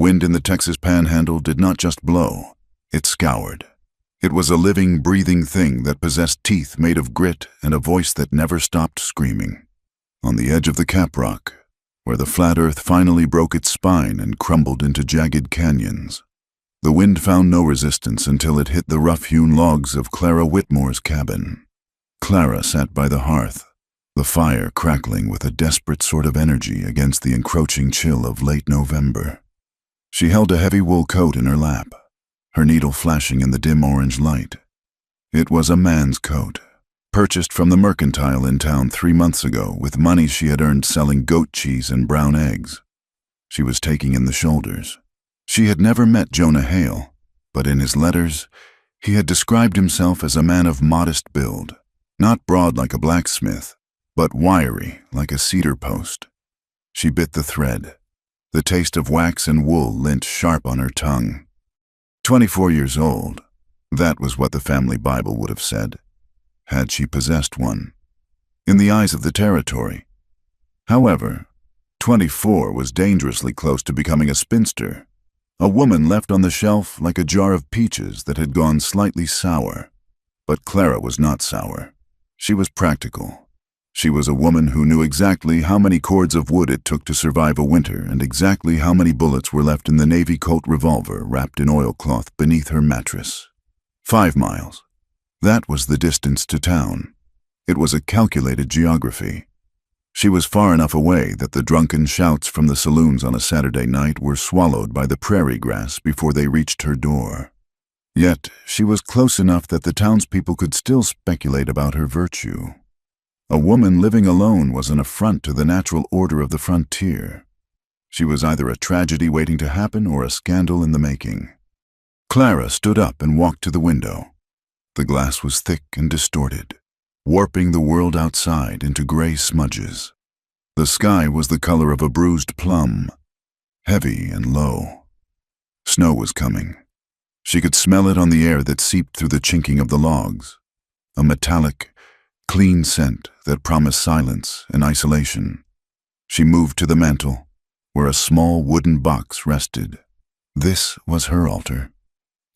wind in the Texas Panhandle did not just blow, it scoured. It was a living, breathing thing that possessed teeth made of grit and a voice that never stopped screaming. On the edge of the Caprock, where the flat earth finally broke its spine and crumbled into jagged canyons, the wind found no resistance until it hit the rough-hewn logs of Clara Whitmore's cabin. Clara sat by the hearth, the fire crackling with a desperate sort of energy against the encroaching chill of late November. She held a heavy wool coat in her lap, her needle flashing in the dim orange light. It was a man's coat, purchased from the mercantile in town 3 months ago with money she had earned selling goat cheese and brown eggs. She was taking in the shoulders. She had never met Jonah Hale, but in his letters, he had described himself as a man of modest build, not broad like a blacksmith, but wiry like a cedar post. She bit the thread. The taste of wax and wool lint sharp on her tongue. 24 years old, that was what the family Bible would have said, had she possessed one, in the eyes of the territory. However, 24 was dangerously close to becoming a spinster, a woman left on the shelf like a jar of peaches that had gone slightly sour. But Clara was not sour. She was practical. She was a woman who knew exactly how many cords of wood it took to survive a winter and exactly how many bullets were left in the Navy Colt revolver wrapped in oilcloth beneath her mattress. 5 miles. That was the distance to town. It was a calculated geography. She was far enough away that the drunken shouts from the saloons on a Saturday night were swallowed by the prairie grass before they reached her door. Yet she was close enough that the townspeople could still speculate about her virtue. A woman living alone was an affront to the natural order of the frontier. She was either a tragedy waiting to happen or a scandal in the making. Clara stood up and walked to the window. The glass was thick and distorted, warping the world outside into gray smudges. The sky was the color of a bruised plum, heavy and low. Snow was coming. She could smell it on the air that seeped through the chinking of the logs, a metallic, clean scent that promised silence and isolation. She moved to the mantel, where a small wooden box rested. This was her altar.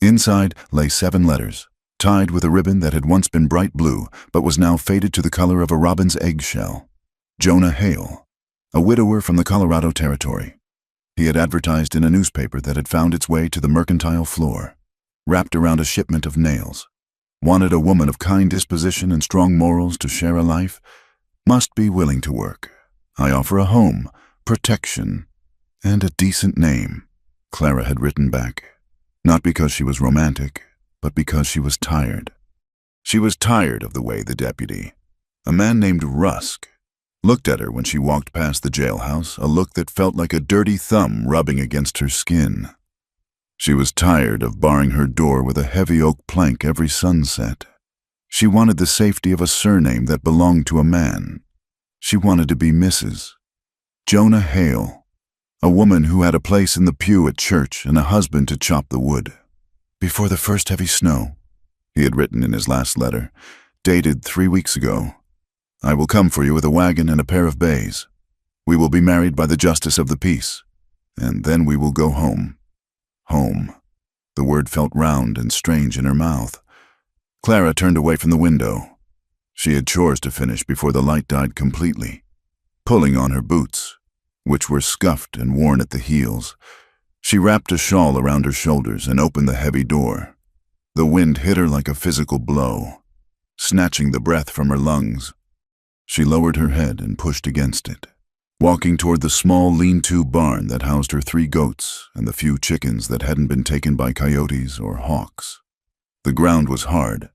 Inside lay 7 letters, tied with a ribbon that had once been bright blue, but was now faded to the color of a robin's eggshell. Jonah Hale, a widower from the Colorado Territory. He had advertised in a newspaper that had found its way to the mercantile floor, wrapped around a shipment of nails. Wanted a woman of kind disposition and strong morals to share a life. Must be willing to work. I offer a home, protection, and a decent name, Clara had written back. Not because she was romantic, but because she was tired. She was tired of the way the deputy, a man named Rusk, looked at her when she walked past the jailhouse, a look that felt like a dirty thumb rubbing against her skin. She was tired of barring her door with a heavy oak plank every sunset. She wanted the safety of a surname that belonged to a man. She wanted to be Mrs. Jonah Hale, a woman who had a place in the pew at church and a husband to chop the wood. Before the first heavy snow, he had written in his last letter, dated 3 weeks ago, I will come for you with a wagon and a pair of bays. We will be married by the justice of the peace, and then we will go home. Home. The word felt round and strange in her mouth. Clara turned away from the window. She had chores to finish before the light died completely. Pulling on her boots, which were scuffed and worn at the heels, she wrapped a shawl around her shoulders and opened the heavy door. The wind hit her like a physical blow, snatching the breath from her lungs. She lowered her head and pushed against it, walking toward the small lean-to barn that housed her 3 goats and the few chickens that hadn't been taken by coyotes or hawks. The ground was hard,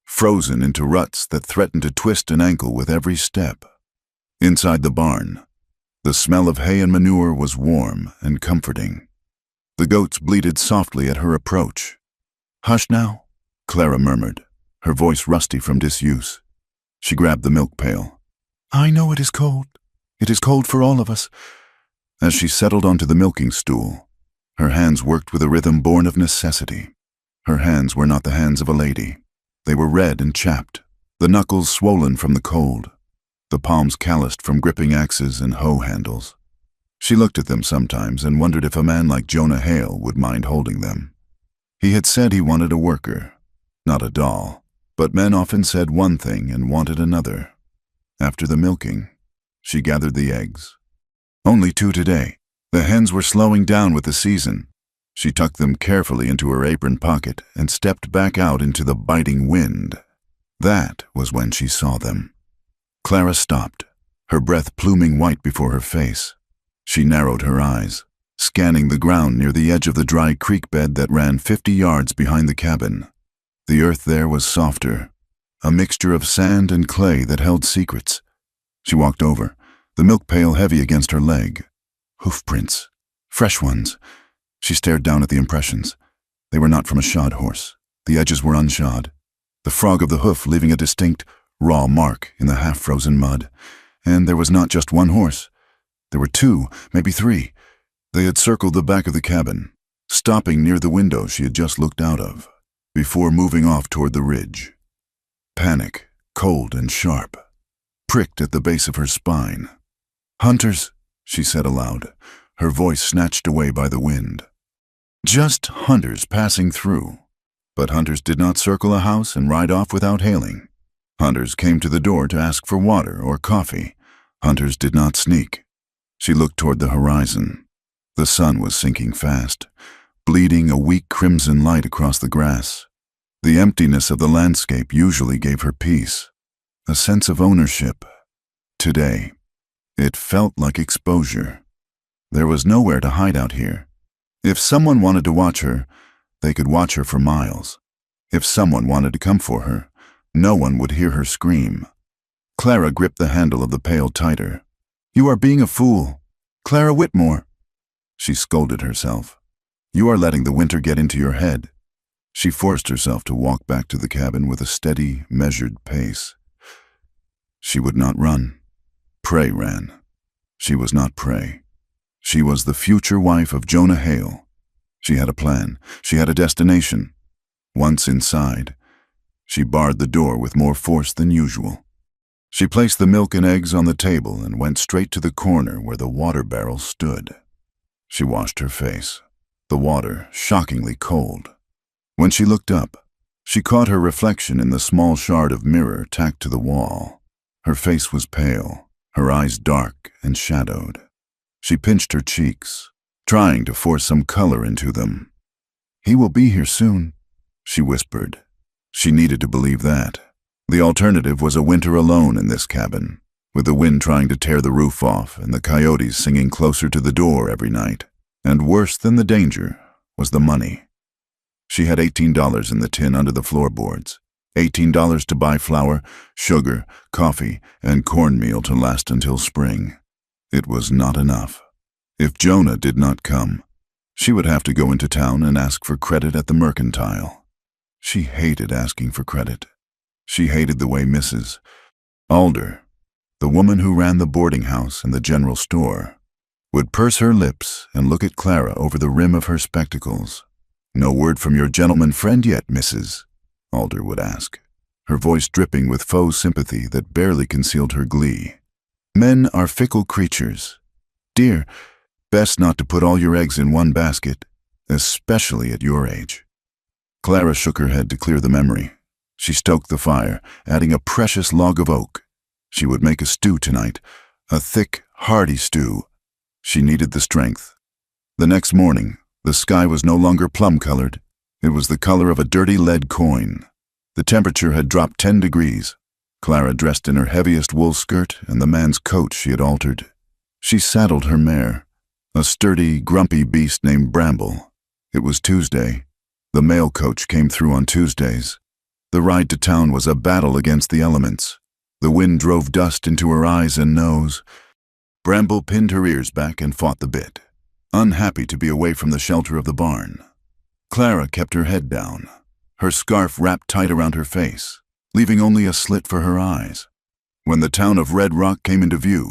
frozen into ruts that threatened to twist an ankle with every step. Inside the barn, the smell of hay and manure was warm and comforting. The goats bleated softly at her approach. "Hush now," Clara murmured, her voice rusty from disuse. She grabbed the milk pail. "I know it is cold. It is cold for all of us." As she settled onto the milking stool, her hands worked with a rhythm born of necessity. Her hands were not the hands of a lady. They were red and chapped, the knuckles swollen from the cold, the palms calloused from gripping axes and hoe handles. She looked at them sometimes and wondered if a man like Jonah Hale would mind holding them. He had said he wanted a worker, not a doll, but men often said one thing and wanted another. After the milking, she gathered the eggs. Only 2 today. The hens were slowing down with the season. She tucked them carefully into her apron pocket and stepped back out into the biting wind. That was when she saw them. Clara stopped, her breath pluming white before her face. She narrowed her eyes, scanning the ground near the edge of the dry creek bed that ran 50 yards behind the cabin. The earth there was softer, a mixture of sand and clay that held secrets. She walked over, the milk pail heavy against her leg. Hoof prints, fresh ones. She stared down at the impressions. They were not from a shod horse. The edges were unshod, the frog of the hoof leaving a distinct, raw mark in the half-frozen mud. And there was not just one horse. There were 2, maybe 3. They had circled the back of the cabin, stopping near the window she had just looked out of, before moving off toward the ridge. Panic, cold and sharp, pricked at the base of her spine. "Hunters," she said aloud, her voice snatched away by the wind. Just hunters passing through. But hunters did not circle a house and ride off without hailing. Hunters came to the door to ask for water or coffee. Hunters did not sneak. She looked toward the horizon. The sun was sinking fast, bleeding a weak crimson light across the grass. The emptiness of the landscape usually gave her peace, a sense of ownership. Today, it felt like exposure. There was nowhere to hide out here. If someone wanted to watch her, they could watch her for miles. If someone wanted to come for her, no one would hear her scream. Clara gripped the handle of the pail tighter. "You are being a fool. Clara Whitmore." She scolded herself. "You are letting the winter get into your head." She forced herself to walk back to the cabin with a steady, measured pace. She would not run. Prey ran. She was not prey. She was the future wife of Jonah Hale. She had a plan. She had a destination. Once inside, she barred the door with more force than usual. She placed the milk and eggs on the table and went straight to the corner where the water barrel stood. She washed her face, the water shockingly cold. When she looked up, she caught her reflection in the small shard of mirror tacked to the wall. Her face was pale, her eyes dark and shadowed. She pinched her cheeks, trying to force some color into them. "He will be here soon," she whispered. She needed to believe that. The alternative was a winter alone in this cabin, with the wind trying to tear the roof off and the coyotes singing closer to the door every night. And worse than the danger was the money. She had $18 in the tin under the floorboards, $18 to buy flour, sugar, coffee, and cornmeal to last until spring. It was not enough. If Jonah did not come, she would have to go into town and ask for credit at the mercantile. She hated asking for credit. She hated the way Mrs. Alder, the woman who ran the boarding house and the general store, would purse her lips and look at Clara over the rim of her spectacles. "No word from your gentleman friend yet, Mrs.?" Alder would ask, her voice dripping with faux sympathy that barely concealed her glee. "Men are fickle creatures. Dear, best not to put all your eggs in one basket, especially at your age." Clara shook her head to clear the memory. She stoked the fire, adding a precious log of oak. She would make a stew tonight, a thick, hearty stew. She needed the strength. The next morning, the sky was no longer plum-colored. It was the color of a dirty lead coin. The temperature had dropped 10 degrees. Clara dressed in her heaviest wool skirt and the man's coat she had altered. She saddled her mare, a sturdy, grumpy beast named Bramble. It was Tuesday. The mail coach came through on Tuesdays. The ride to town was a battle against the elements. The wind drove dust into her eyes and nose. Bramble pinned her ears back and fought the bit, unhappy to be away from the shelter of the barn. Clara kept her head down, her scarf wrapped tight around her face, leaving only a slit for her eyes. When the town of Red Rock came into view,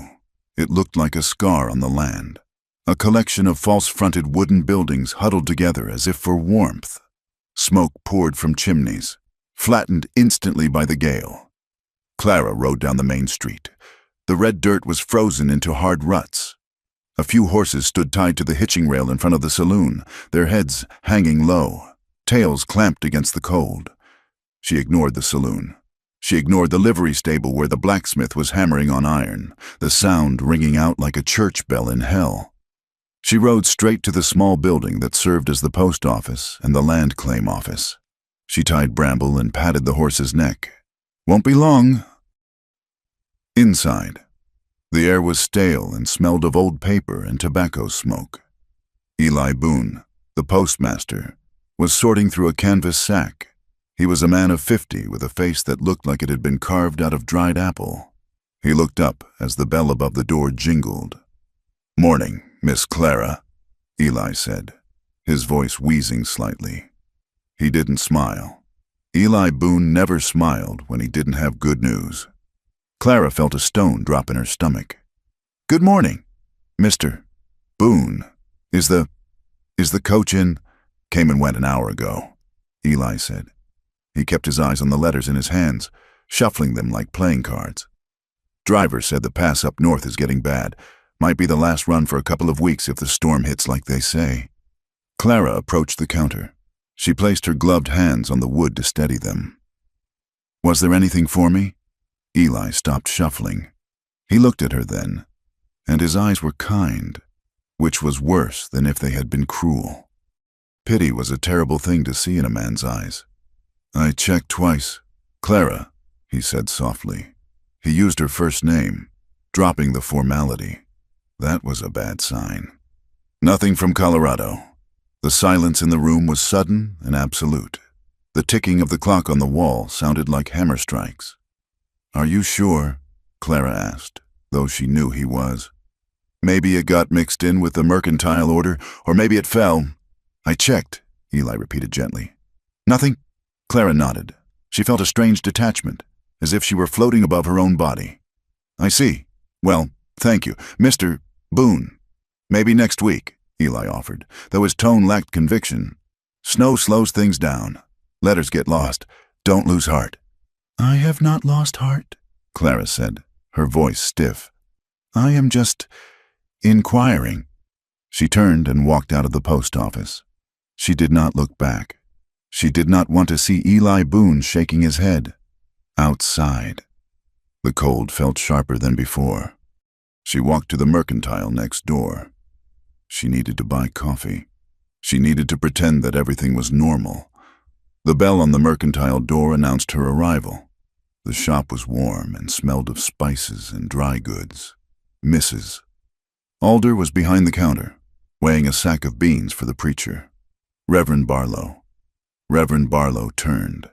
it looked like a scar on the land, a collection of false-fronted wooden buildings huddled together as if for warmth. Smoke poured from chimneys, flattened instantly by the gale. Clara rode down the main street. The red dirt was frozen into hard ruts. A few horses stood tied to the hitching rail in front of the saloon, their heads hanging low, tails clamped against the cold. She ignored the saloon. She ignored the livery stable where the blacksmith was hammering on iron, the sound ringing out like a church bell in hell. She rode straight to the small building that served as the post office and the land claim office. She tied Bramble and patted the horse's neck. "Won't be long." Inside, the air was stale and smelled of old paper and tobacco smoke. Eli Boone, the postmaster, was sorting through a canvas sack. He was a man of 50 with a face that looked like it had been carved out of dried apple. He looked up as the bell above the door jingled. "Morning, Miss Clara," Eli said, his voice wheezing slightly. He didn't smile. Eli Boone never smiled when he didn't have good news. Clara felt a stone drop in her stomach. "Good morning, Mr. Boone. Is the coach in?" "Came and went an hour ago," Eli said. He kept his eyes on the letters in his hands, shuffling them like playing cards. "Driver said the pass up north is getting bad. Might be the last run for a couple of weeks if the storm hits like they say." Clara approached the counter. She placed her gloved hands on the wood to steady them. "Was there anything for me?" Eli stopped shuffling. He looked at her then, and his eyes were kind, which was worse than if they had been cruel. Pity was a terrible thing to see in a man's eyes. "I checked twice. Clara," he said softly. He used her first name, dropping the formality. That was a bad sign. "Nothing from Colorado." The silence in the room was sudden and absolute. The ticking of the clock on the wall sounded like hammer strikes. "Are you sure?" Clara asked, though she knew he was. "Maybe it got mixed in with the mercantile order, or maybe it fell." "I checked," Eli repeated gently. "Nothing?" Clara nodded. She felt a strange detachment, as if she were floating above her own body. "I see. Well, thank you. Mr. Boone. Maybe next week," Eli offered, though his tone lacked conviction. "Snow slows things down. Letters get lost. Don't lose heart." "I have not lost heart," Clara said, her voice stiff. "I am just inquiring." She turned and walked out of the post office. She did not look back. She did not want to see Eli Boone shaking his head. Outside. The cold felt sharper than before. She walked to the mercantile next door. She needed to buy coffee. She needed to pretend that everything was normal. The bell on the mercantile door announced her arrival. The shop was warm and smelled of spices and dry goods. Mrs. Alder was behind the counter, weighing a sack of beans for the preacher. Reverend Barlow. Reverend Barlow turned.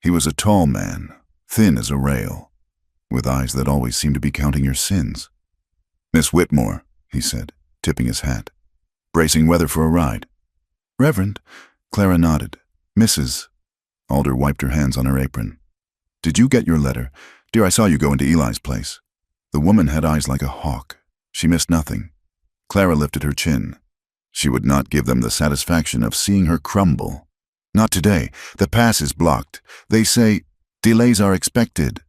He was a tall man, thin as a rail, with eyes that always seemed to be counting your sins. "Miss Whitmore," he said, tipping his hat. "Bracing weather for a ride." "Reverend," Clara nodded. "Mrs." Alder wiped her hands on her apron. "Did you get your letter? Dear, I saw you go into Eli's place." The woman had eyes like a hawk. She missed nothing. Clara lifted her chin. She would not give them the satisfaction of seeing her crumble. "Not today. The pass is blocked. They say delays are expected."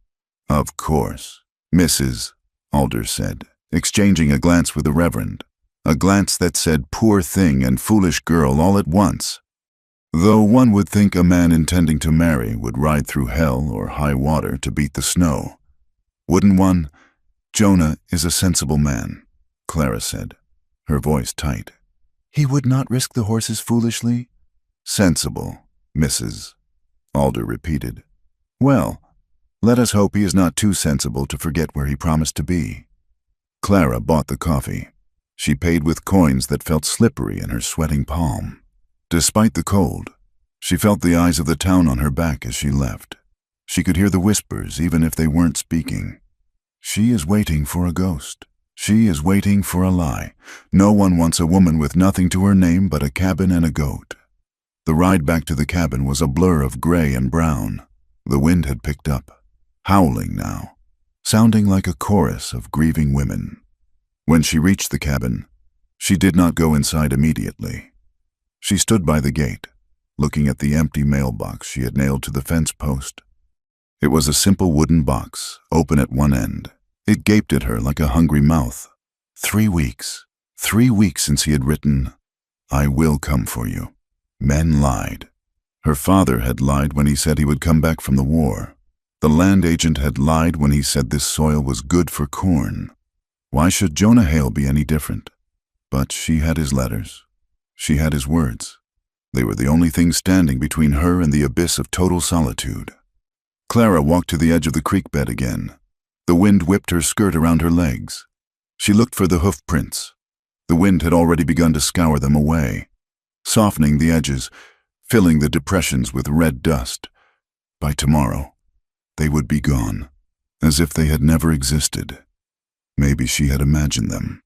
"Of course, Mrs." Alder said, exchanging a glance with the Reverend. A glance that said poor thing and foolish girl all at once. Though one would think a man intending to marry would ride through hell or high water to beat the snow. Wouldn't one? "Jonah is a sensible man," Clara said, her voice tight. "He would not risk the horses foolishly?" "Sensible, Mrs." Alder repeated. "Well, let us hope he is not too sensible to forget where he promised to be." Clara bought the coffee. She paid with coins that felt slippery in her sweating palm. Despite the cold, she felt the eyes of the town on her back as she left. She could hear the whispers even if they weren't speaking. She is waiting for a ghost. She is waiting for a lie. No one wants a woman with nothing to her name but a cabin and a goat. The ride back to the cabin was a blur of gray and brown. The wind had picked up, howling now, sounding like a chorus of grieving women. When she reached the cabin, she did not go inside immediately. She stood by the gate, looking at the empty mailbox she had nailed to the fence post. It was a simple wooden box, open at one end. It gaped at her like a hungry mouth. 3 weeks. 3 weeks since he had written, "I will come for you." Men lied. Her father had lied when he said he would come back from the war. The land agent had lied when he said this soil was good for corn. Why should Jonah Hale be any different? But she had his letters. She had his words. They were the only thing standing between her and the abyss of total solitude. Clara walked to the edge of the creek bed again. The wind whipped her skirt around her legs. She looked for the hoof prints. The wind had already begun to scour them away, softening the edges, filling the depressions with red dust. By tomorrow, they would be gone, as if they had never existed. Maybe she had imagined them.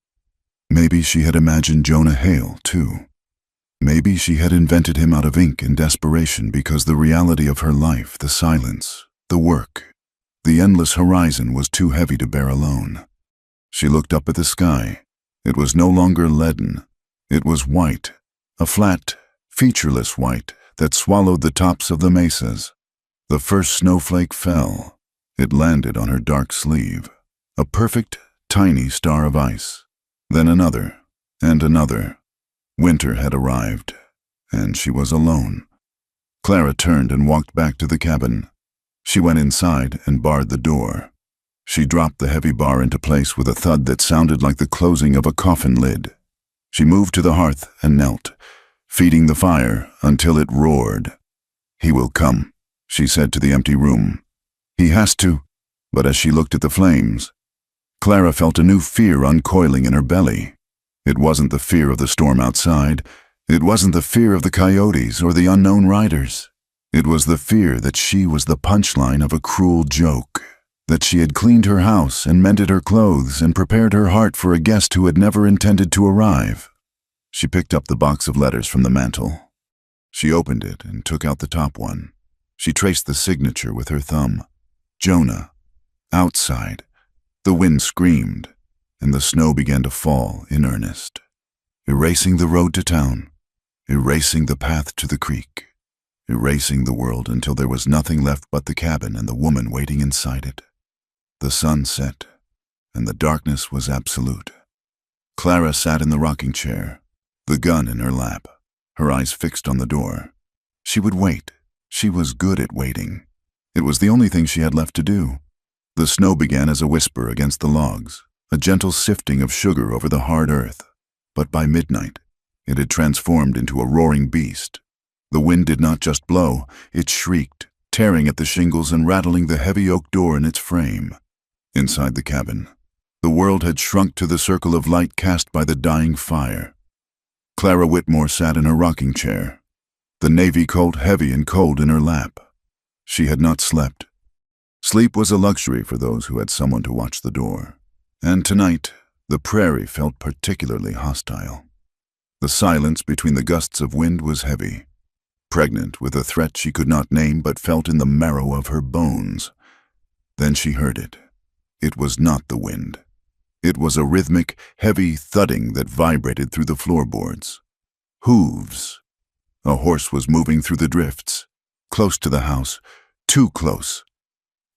Maybe she had imagined Jonah Hale, too. Maybe she had invented him out of ink in desperation because the reality of her life, the silence, the work, the endless horizon was too heavy to bear alone. She looked up at the sky. It was no longer leaden. It was white, a flat, featureless white that swallowed the tops of the mesas. The first snowflake fell. It landed on her dark sleeve, a perfect, tiny star of ice. Then another, and another. Winter had arrived, and she was alone. Clara turned and walked back to the cabin. She went inside and barred the door. She dropped the heavy bar into place with a thud that sounded like the closing of a coffin lid. She moved to the hearth and knelt, feeding the fire until it roared. "He will come," she said to the empty room. "He has to." But as she looked at the flames, Clara felt a new fear uncoiling in her belly. It wasn't the fear of the storm outside. It wasn't the fear of the coyotes or the unknown riders. It was the fear that she was the punchline of a cruel joke, that she had cleaned her house and mended her clothes and prepared her heart for a guest who had never intended to arrive. She picked up the box of letters from the mantel. She opened it and took out the top one. She traced the signature with her thumb. Jonah. Outside. The wind screamed, and the snow began to fall in earnest, erasing the road to town, erasing the path to the creek, erasing the world until there was nothing left but the cabin and the woman waiting inside it. The sun set, and the darkness was absolute. Clara sat in the rocking chair, the gun in her lap, her eyes fixed on the door. She would wait. She was good at waiting. It was the only thing she had left to do. The snow began as a whisper against the logs, a gentle sifting of sugar over the hard earth. But by midnight, it had transformed into a roaring beast. The wind did not just blow, it shrieked, tearing at the shingles and rattling the heavy oak door in its frame. Inside the cabin, the world had shrunk to the circle of light cast by the dying fire. Clara Whitmore sat in her rocking chair, the Navy Colt heavy and cold in her lap. She had not slept. Sleep was a luxury for those who had someone to watch the door. And tonight, the prairie felt particularly hostile. The silence between the gusts of wind was heavy, pregnant with a threat she could not name but felt in the marrow of her bones. Then she heard it. It was not the wind. It was a rhythmic, heavy thudding that vibrated through the floorboards. Hooves. A horse was moving through the drifts, close to the house, too close.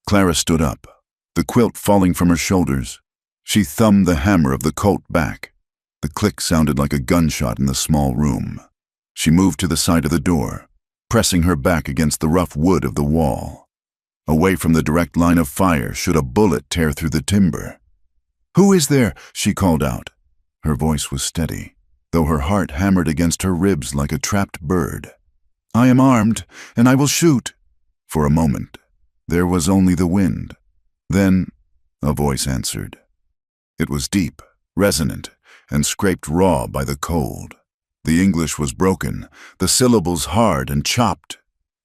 Clara stood up, the quilt falling from her shoulders. She thumbed the hammer of the Colt back. The click sounded like a gunshot in the small room. She moved to the side of the door, pressing her back against the rough wood of the wall. Away from the direct line of fire should a bullet tear through the timber. "Who is there?" she called out. Her voice was steady, though her heart hammered against her ribs like a trapped bird. "I am armed, and I will shoot." For a moment, there was only the wind. Then, a voice answered. It was deep, resonant, and scraped raw by the cold. The English was broken, the syllables hard and chopped.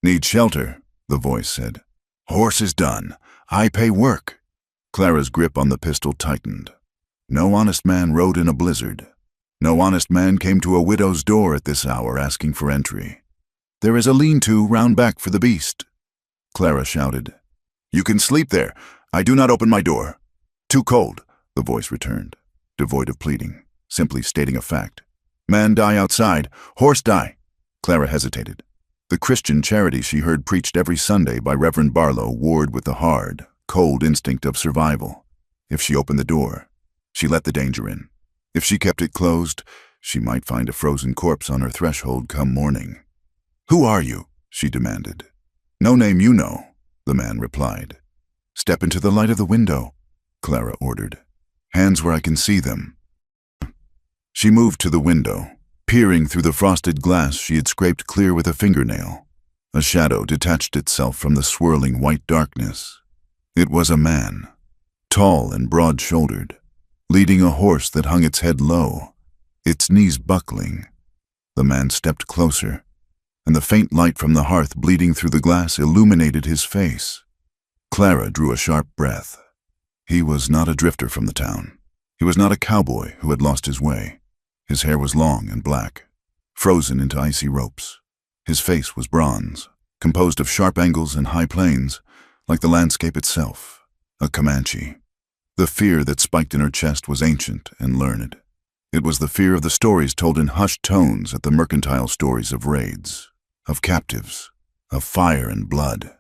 "Need shelter," the voice said. "Horse is done. I pay work." Clara's grip on the pistol tightened. No honest man rode in a blizzard. No honest man came to a widow's door at this hour asking for entry. "There is a lean-to round back for the beast." Clara shouted. "You can sleep there. I do not open my door." "Too cold," the voice returned, devoid of pleading, simply stating a fact. "Man die outside, horse die." Clara hesitated. The Christian charity she heard preached every Sunday by Reverend Barlow warred with the hard, cold instinct of survival. If she opened the door, she let the danger in. If she kept it closed, she might find a frozen corpse on her threshold come morning. "Who are you?" she demanded. "No name you know," the man replied. "Step into the light of the window," Clara ordered. "Hands where I can see them." She moved to the window, peering through the frosted glass she had scraped clear with a fingernail. A shadow detached itself from the swirling white darkness. It was a man, tall and broad-shouldered, leading a horse that hung its head low, its knees buckling. The man stepped closer, and the faint light from the hearth bleeding through the glass illuminated his face. Clara drew a sharp breath. He was not a drifter from the town. He was not a cowboy who had lost his way. His hair was long and black, frozen into icy ropes. His face was bronze, composed of sharp angles and high planes, like the landscape itself, a Comanche. The fear that spiked in her chest was ancient and learned. It was the fear of the stories told in hushed tones at the mercantile stories of raids, of captives, of fire and blood.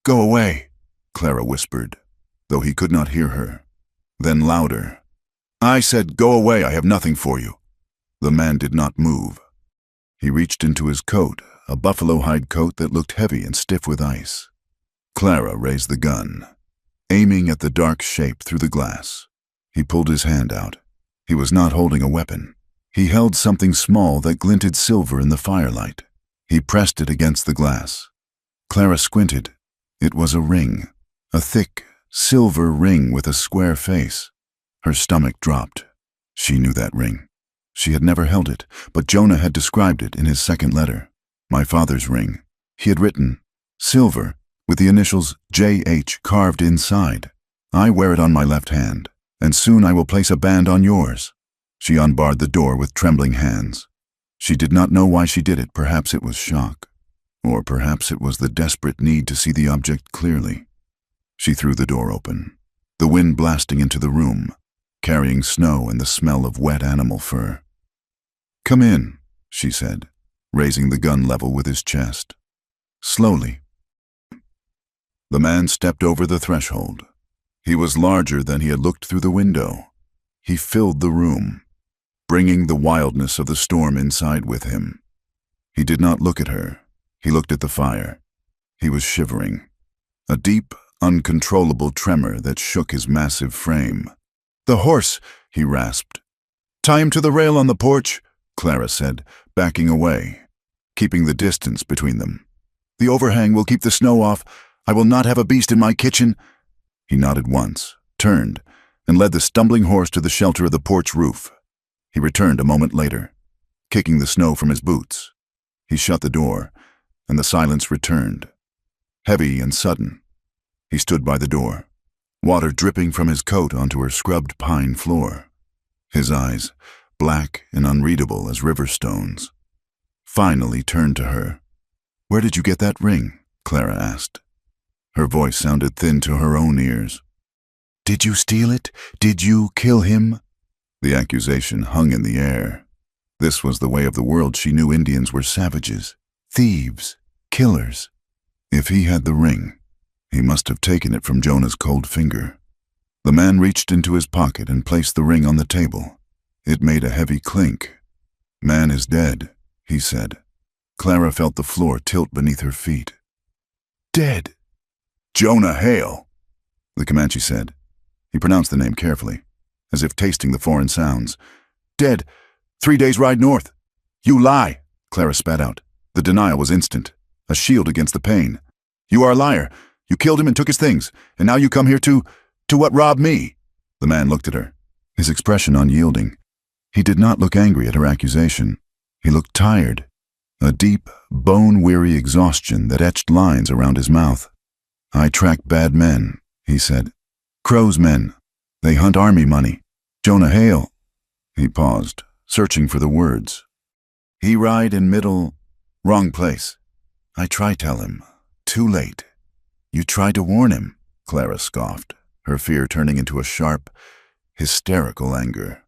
"Go away," Clara whispered, though he could not hear her. Then louder, "I said go away, I have nothing for you." The man did not move. He reached into his coat, a buffalo hide coat that looked heavy and stiff with ice. Clara raised the gun, aiming at the dark shape through the glass. He pulled his hand out. He was not holding a weapon. He held something small that glinted silver in the firelight. He pressed it against the glass. Clara squinted. It was a ring, a thick, silver ring with a square face. Her stomach dropped. She knew that ring. She had never held it, but Jonah had described it in his second letter. "My father's ring." He had written, "Silver," with the initials J.H. carved inside. "I wear it on my left hand, and soon I will place a band on yours." She unbarred the door with trembling hands. She did not know why she did it. Perhaps it was shock, or perhaps it was the desperate need to see the object clearly. She threw the door open, the wind blasting into the room, carrying snow and the smell of wet animal fur. "Come in," she said, raising the gun level with his chest. Slowly. The man stepped over the threshold. He was larger than he had looked through the window. He filled the room, bringing the wildness of the storm inside with him. He did not look at her. He looked at the fire. He was shivering, a deep, uncontrollable tremor that shook his massive frame. "The horse," he rasped. "Tie him to the rail on the porch," Clara said, backing away, keeping the distance between them. "The overhang will keep the snow off. I will not have a beast in my kitchen." He nodded once, turned, and led the stumbling horse to the shelter of the porch roof. He returned a moment later, kicking the snow from his boots. He shut the door, and the silence returned, heavy and sudden. He stood by the door, water dripping from his coat onto her scrubbed pine floor. His eyes, black and unreadable as river stones, finally turned to her. "Where did you get that ring?" Clara asked. Her voice sounded thin to her own ears. "Did you steal it? Did you kill him?" The accusation hung in the air. This was the way of the world she knew. Indians were savages, thieves, killers. If he had the ring, he must have taken it from Jonah's cold finger. The man reached into his pocket and placed the ring on the table. It made a heavy clink. "Man is dead," he said. Clara felt the floor tilt beneath her feet. "Dead?" "Jonah Hale," the Comanche said. He pronounced the name carefully, as if tasting the foreign sounds. "Dead. 3 days' ride north." "You lie," Clara spat out. The denial was instant, a shield against the pain. "You are a liar. You killed him and took his things, and now you come here to what, rob me?" The man looked at her, his expression unyielding. He did not look angry at her accusation. He looked tired, a deep, bone-weary exhaustion that etched lines around his mouth. "I track bad men," he said. "Crow's men. They hunt army money. Jonah Hale." He paused, searching for the words. "He ride in middle, wrong place. I try tell him. Too late." "You tried to warn him," Clara scoffed, her fear turning into a sharp, hysterical anger.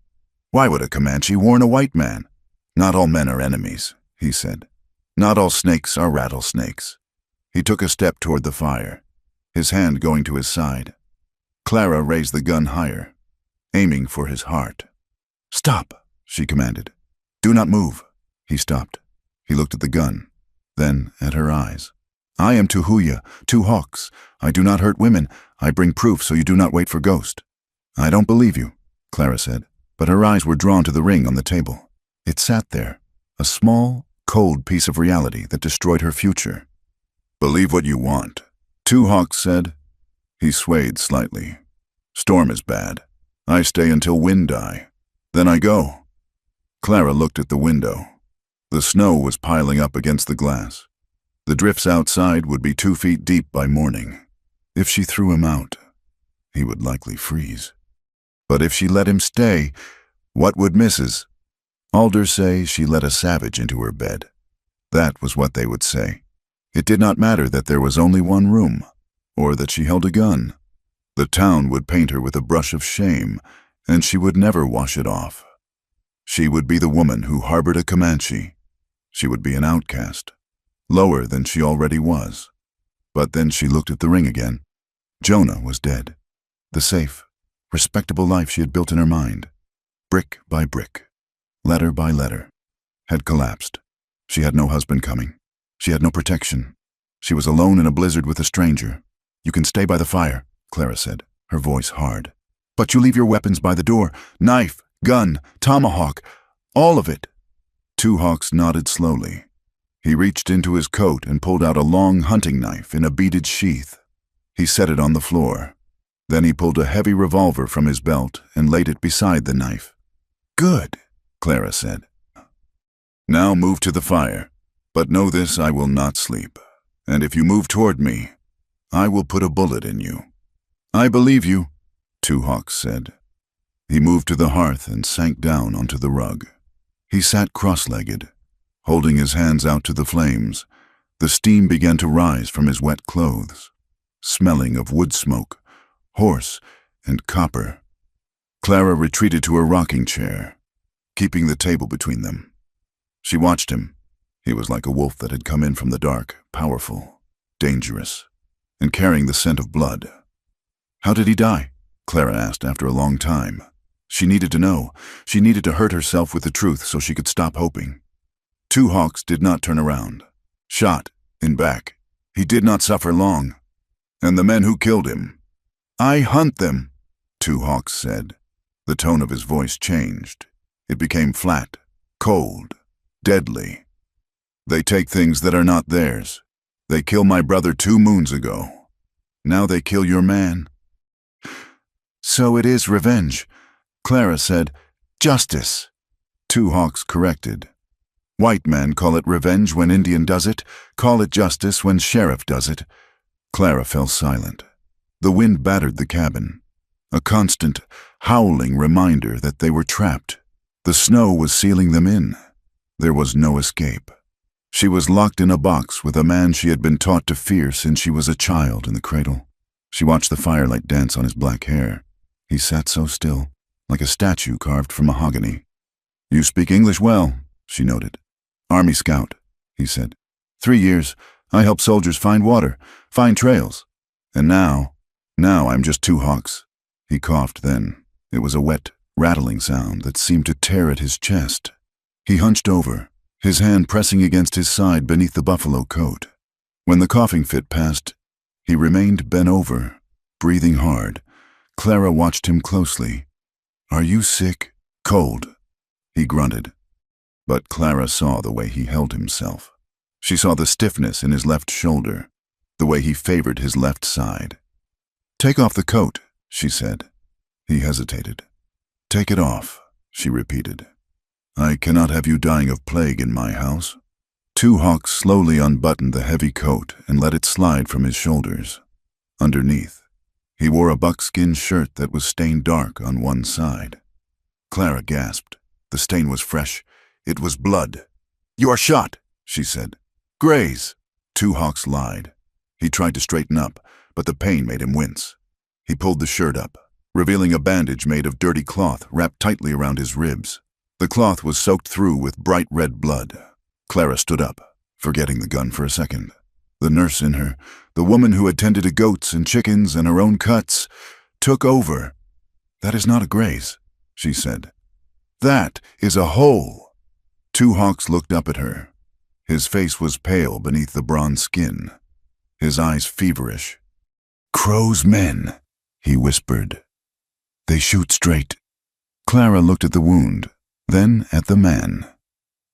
"Why would a Comanche warn a white man?" "Not all men are enemies," he said. "Not all snakes are rattlesnakes." He took a step toward the fire, his hand going to his side. Clara raised the gun higher, aiming for his heart. "Stop," she commanded. "Do not move." He stopped. He looked at the gun, then at her eyes. "I am Tuhuya, Two Hawks. I do not hurt women. I bring proof so you do not wait for Ghost." "I don't believe you," Clara said, but her eyes were drawn to the ring on the table. It sat there, a small, cold piece of reality that destroyed her future. "Believe what you want," Two Hawks said. He swayed slightly. "Storm is bad. I stay until wind die. Then I go." Clara looked at the window. The snow was piling up against the glass. The drifts outside would be 2 feet deep by morning. If she threw him out, he would likely freeze. But if she let him stay, what would Mrs. Alder say she let a savage into her bed? That was what they would say. It did not matter that there was only one room, or that she held a gun. The town would paint her with a brush of shame, and she would never wash it off. She would be the woman who harbored a Comanche. She would be an outcast, lower than she already was. But then she looked at the ring again. Jonah was dead. The safe, respectable life she had built in her mind, brick by brick, letter by letter, had collapsed. She had no husband coming. She had no protection. She was alone in a blizzard with a stranger. "You can stay by the fire," Clara said, her voice hard. "But you leave your weapons by the door. Knife, gun, tomahawk, all of it." Two Hawks nodded slowly. He reached into his coat and pulled out a long hunting knife in a beaded sheath. He set it on the floor. Then he pulled a heavy revolver from his belt and laid it beside the knife. "Good," Clara said. "Now move to the fire. But know this, I will not sleep. And if you move toward me, I will put a bullet in you." "I believe you," Two Hawks said. He moved to the hearth and sank down onto the rug. He sat cross-legged, holding his hands out to the flames. The steam began to rise from his wet clothes, smelling of wood smoke, horse, and copper. Clara retreated to her rocking chair, keeping the table between them. She watched him. He was like a wolf that had come in from the dark, powerful, dangerous, and carrying the scent of blood. "How did he die?" Clara asked after a long time. She needed to know. She needed to hurt herself with the truth so she could stop hoping. Two Hawks did not turn around. Shot, in back. He did not suffer long. "And the men who killed him?" "I hunt them," Two Hawks said. The tone of his voice changed. It became flat, cold, deadly. "They take things that are not theirs. They killed my brother 2 moons ago. Now they kill your man." "So it is revenge," Clara said. "Justice." Two Hawks corrected. "White men call it revenge when Indian does it, call it justice when sheriff does it." Clara fell silent. The wind battered the cabin, a constant, howling reminder that they were trapped. The snow was sealing them in. There was no escape. She was locked in a box with a man she had been taught to fear since she was a child in the cradle. She watched the firelight dance on his black hair. He sat so still, like a statue carved from mahogany. "You speak English well," she noted. "Army scout," he said. 3 years. I help soldiers find water, find trails. And now I'm just Two Hawks." He coughed then. It was a wet, rattling sound that seemed to tear at his chest. He hunched over, his hand pressing against his side beneath the buffalo coat. When the coughing fit passed, he remained bent over, breathing hard. Clara watched him closely. "Are you sick? Cold?" He grunted. But Clara saw the way he held himself. She saw the stiffness in his left shoulder, the way he favored his left side. "Take off the coat," she said. He hesitated. "Take it off," she repeated. "I cannot have you dying of plague in my house." Two Hawks slowly unbuttoned the heavy coat and let it slide from his shoulders. Underneath, he wore a buckskin shirt that was stained dark on one side. Clara gasped. The stain was fresh. It was blood. "You are shot," she said. "Graze." Two Hawks lied. He tried to straighten up, but the pain made him wince. He pulled the shirt up, revealing a bandage made of dirty cloth wrapped tightly around his ribs. The cloth was soaked through with bright red blood. Clara stood up, forgetting the gun for a second. The nurse in her, the woman who had tended to goats and chickens and her own cuts, took over. "That is not a graze," she said. That is a hole. Two Hawks looked up at her. His face was pale beneath the bronze skin, his eyes feverish. Crow's men, he whispered. They shoot straight. Clara looked at the wound, then at the man.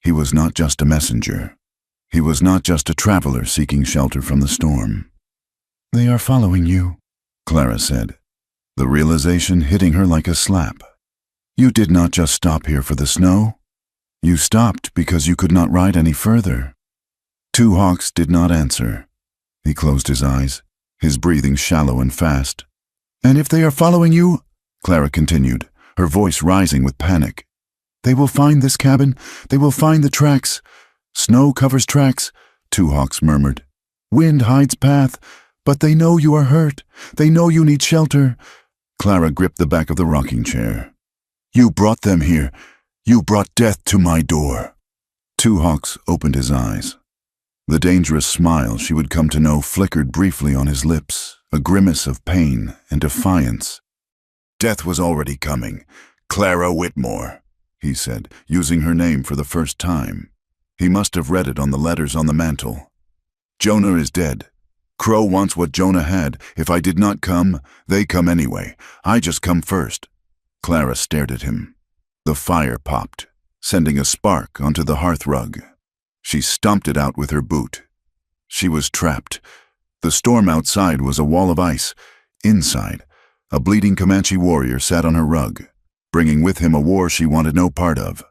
He was not just a messenger. He was not just a traveler seeking shelter from the storm. They are following you, Clara said, the realization hitting her like a slap. You did not just stop here for the snow. You stopped because you could not ride any further. Two Hawks did not answer. He closed his eyes, his breathing shallow and fast. And if they are following you, Clara continued, her voice rising with panic, they will find this cabin. They will find the tracks. Snow covers tracks, Two Hawks murmured. Wind hides path, but they know you are hurt. They know you need shelter. Clara gripped the back of the rocking chair. You brought them here. You brought death to my door. Two Hawks opened his eyes. The dangerous smile she would come to know flickered briefly on his lips, a grimace of pain and defiance. Death was already coming. Clara Whitmore, he said, using her name for the first time. He must have read it on the letters on the mantel. Jonah is dead. Crow wants what Jonah had. If I did not come, they come anyway. I just come first. Clara stared at him. The fire popped, sending a spark onto the hearth rug. She stomped it out with her boot. She was trapped. The storm outside was a wall of ice. Inside, a bleeding Comanche warrior sat on her rug, bringing with him a war she wanted no part of.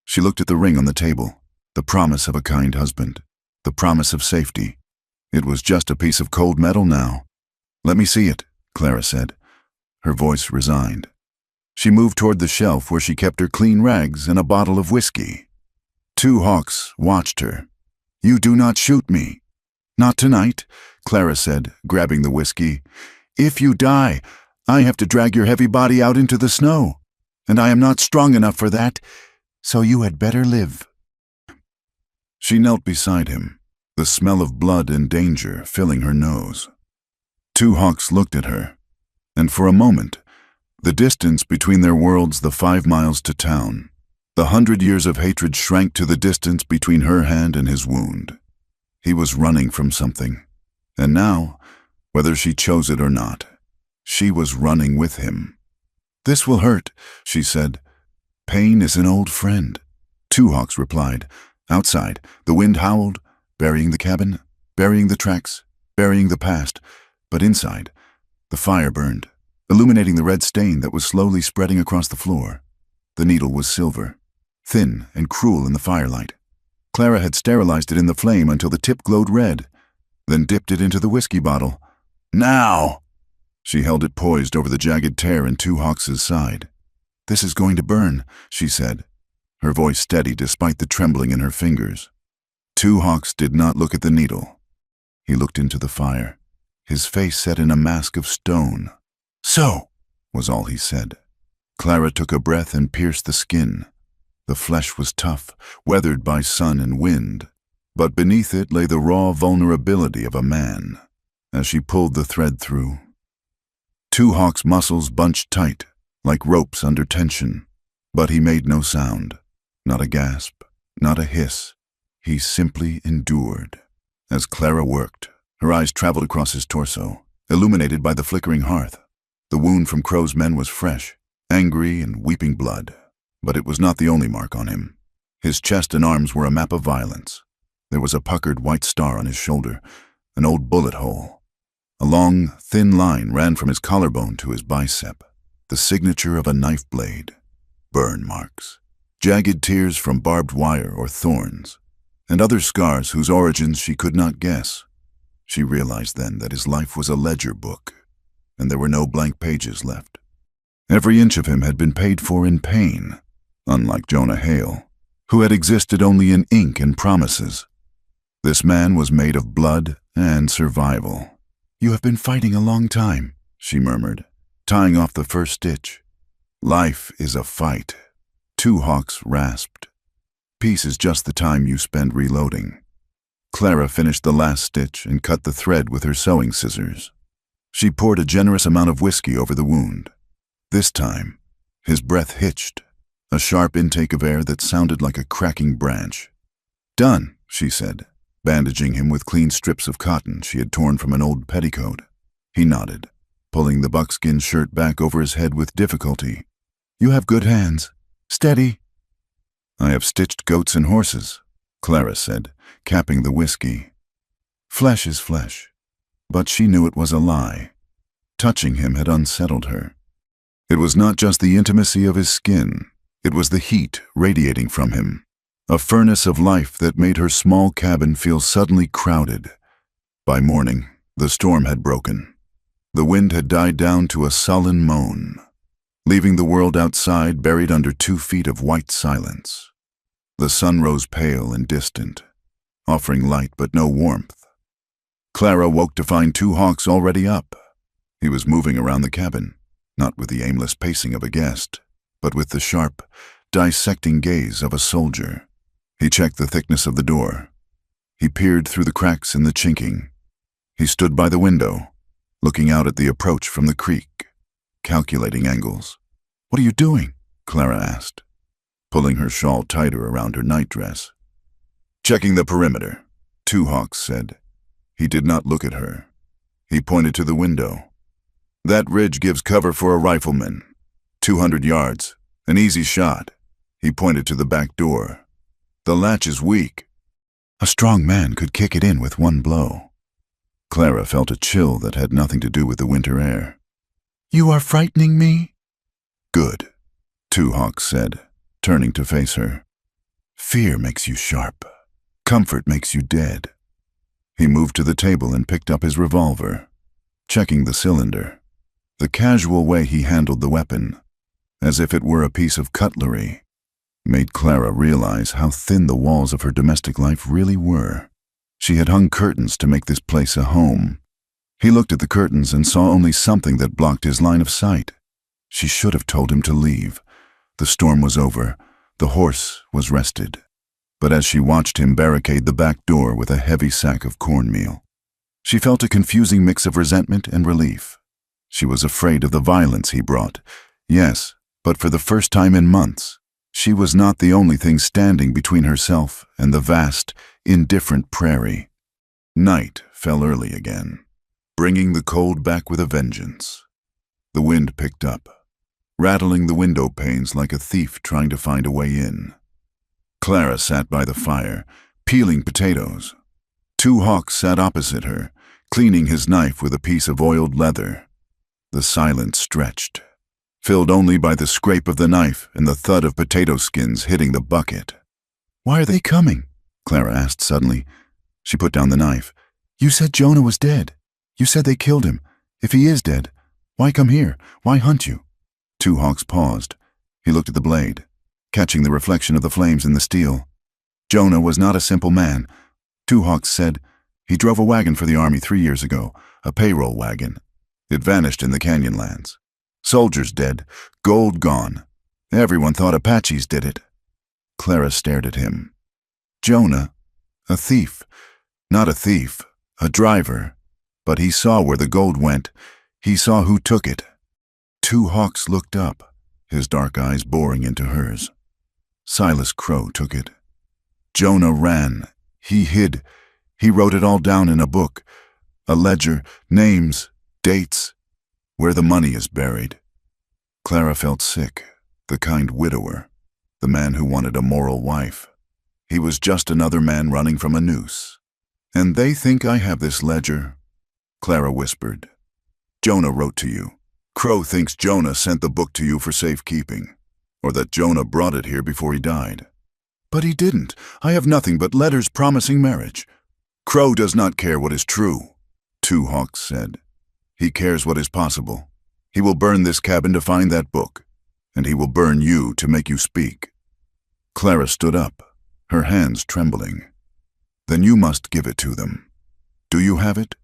She looked at the ring on the table, the promise of a kind husband, the promise of safety. It was just a piece of cold metal now. Let me see it, Clara said, her voice resigned. She moved toward the shelf where she kept her clean rags and a bottle of whiskey. Two Hawks watched her. You do not shoot me. Not tonight, Clara said, grabbing the whiskey. If you die, I have to drag your heavy body out into the snow, and I am not strong enough for that, so you had better live. She knelt beside him, the smell of blood and danger filling her nose. Two Hawks looked at her, and for a moment, the distance between their worlds, the 5 miles to town, the 100 years of hatred shrank to the distance between her hand and his wound. He was running from something, and now, whether she chose it or not, she was running with him. This will hurt, she said. Pain is an old friend. Two Hawks replied. Outside, the wind howled, burying the cabin, burying the tracks, burying the past. But inside, the fire burned, illuminating the red stain that was slowly spreading across the floor. The needle was silver, thin and cruel in the firelight. Clara had sterilized it in the flame until the tip glowed red, then dipped it into the whiskey bottle. Now! She held it poised over the jagged tear in Two Hawks' side. This is going to burn, she said, her voice steady despite the trembling in her fingers. Two Hawks did not look at the needle. He looked into the fire, his face set in a mask of stone. So, was all he said. Clara took a breath and pierced the skin. The flesh was tough, weathered by sun and wind, but beneath it lay the raw vulnerability of a man. As she pulled the thread through, Two Hawks' muscles bunched tight, like ropes under tension, but he made no sound, not a gasp, not a hiss. He simply endured. As Clara worked, her eyes traveled across his torso, illuminated by the flickering hearth. The wound from Crow's men was fresh, angry and weeping blood, but it was not the only mark on him. His chest and arms were a map of violence. There was a puckered white star on his shoulder, an old bullet hole. A long, thin line ran from his collarbone to his bicep, the signature of a knife blade. Burn marks, jagged tears from barbed wire or thorns, and other scars whose origins she could not guess. She realized then that his life was a ledger book, and there were no blank pages left. Every inch of him had been paid for in pain, unlike Jonah Hale, who had existed only in ink and promises. This man was made of blood and survival. You have been fighting a long time, she murmured, tying off the first stitch. Life is a fight, Two Hawks rasped. Peace is just the time you spend reloading. Clara finished the last stitch and cut the thread with her sewing scissors. She poured a generous amount of whiskey over the wound. This time, his breath hitched, a sharp intake of air that sounded like a cracking branch. "Done," she said, bandaging him with clean strips of cotton she had torn from an old petticoat. He nodded, pulling the buckskin shirt back over his head with difficulty. "You have good hands. Steady." "I have stitched goats and horses," Clara said, capping the whiskey. Flesh is flesh, but she knew it was a lie. Touching him had unsettled her. It was not just the intimacy of his skin, it was the heat radiating from him, a furnace of life that made her small cabin feel suddenly crowded. By morning, the storm had broken. The wind had died down to a sullen moan, leaving the world outside buried under 2 feet of white silence. The sun rose pale and distant, offering light but no warmth. Clara woke to find Two Hawks already up. He was moving around the cabin, not with the aimless pacing of a guest, but with the sharp, dissecting gaze of a soldier. He checked the thickness of the door. He peered through the cracks in the chinking. He stood by the window, looking out at the approach from the creek, calculating angles. "What are you doing?" Clara asked, pulling her shawl tighter around her nightdress. "Checking the perimeter," Two Hawks said. He did not look at her. He pointed to the window. "That ridge gives cover for a rifleman. 200 yards, an easy shot." He pointed to the back door. "The latch is weak. A strong man could kick it in with one blow." Clara felt a chill that had nothing to do with the winter air. "You are frightening me?" "Good," Two Hawks said, turning to face her. "Fear makes you sharp. Comfort makes you dead." He moved to the table and picked up his revolver, checking the cylinder. The casual way he handled the weapon, as if it were a piece of cutlery, made Clara realize how thin the walls of her domestic life really were. She had hung curtains to make this place a home. He looked at the curtains and saw only something that blocked his line of sight. She should have told him to leave. The storm was over. The horse was rested. But as she watched him barricade the back door with a heavy sack of cornmeal, she felt a confusing mix of resentment and relief. She was afraid of the violence he brought. Yes, but for the first time in months, she was not the only thing standing between herself and the vast, indifferent prairie. Night fell early again, bringing the cold back with a vengeance. The wind picked up, rattling the window panes like a thief trying to find a way in. Clara sat by the fire, peeling potatoes. Two Hawks sat opposite her, cleaning his knife with a piece of oiled leather. The silence stretched, filled only by the scrape of the knife and the thud of potato skins hitting the bucket. "Why are they coming?" Clara asked suddenly. She put down the knife. "You said Jonah was dead. You said they killed him. If he is dead, why come here? Why hunt you?" Two Hawks paused. He looked at the blade, catching the reflection of the flames in the steel. "Jonah was not a simple man," Two Hawks said. "He drove a wagon for the army 3 years ago, a payroll wagon. It vanished in the Canyonlands. Soldiers dead, gold gone. Everyone thought Apaches did it." Clara stared at him. "Jonah, a thief. Not a thief, a driver. But he saw where the gold went. He saw who took it." Two Hawks looked up, his dark eyes boring into hers. "Silas Crow took it. Jonah ran. He hid. He wrote it all down in a book. A ledger, names, dates, where the money is buried." Clara felt sick, the kind widower, the man who wanted a moral wife. He was just another man running from a noose. "And they think I have this ledger," Clara whispered. "Jonah wrote to you. Crow thinks Jonah sent the book to you for safekeeping, or that Jonah brought it here before he died. But he didn't. I have nothing but letters promising marriage. Crow does not care what is true," Two Hawks said. "He cares what is possible. He will burn this cabin to find that book, and he will burn you to make you speak." Clara stood up, her hands trembling. "Then you must give it to them. Do you have it?"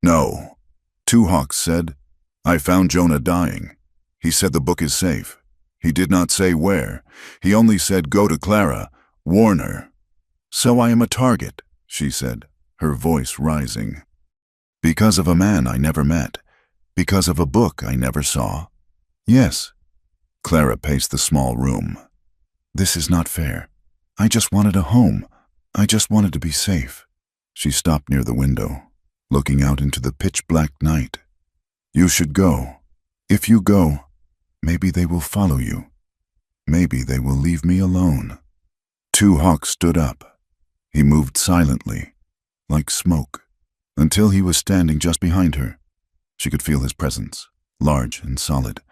"No," Two Hawks said. "I found Jonah dying. He said the book is safe. He did not say where. He only said go to Clara, warn her." "So I am a target," she said, her voice rising. "Because of a man I never met. Because of a book I never saw." "Yes." Clara paced the small room, This is not fair. I just wanted a home. I just wanted to be safe. She stopped near the window, looking out into the pitch-black night. You should go. If you go, maybe they will follow you. Maybe they will leave me alone. Two Hawks stood up. He moved silently, like smoke, until he was standing just behind her. She could feel his presence, large and solid.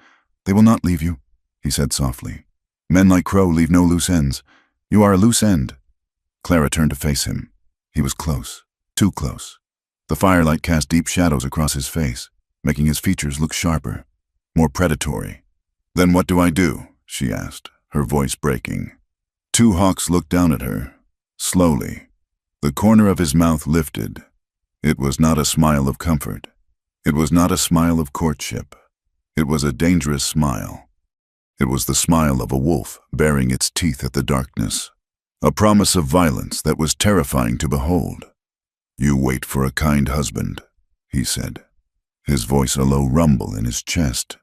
They will not leave you, he said softly. Men like Crow leave no loose ends. You are a loose end. Clara turned to face him. He was close, too close. The firelight cast deep shadows across his face, making his features look sharper, more predatory. Then what do I do? She asked, her voice breaking. Two Hawks looked down at her, slowly. The corner of his mouth lifted. It was not a smile of comfort. It was not a smile of courtship. It was a dangerous smile. It was the smile of a wolf baring its teeth at the darkness, a promise of violence that was terrifying to behold. You wait for a kind husband, he said, his voice a low rumble in his chest.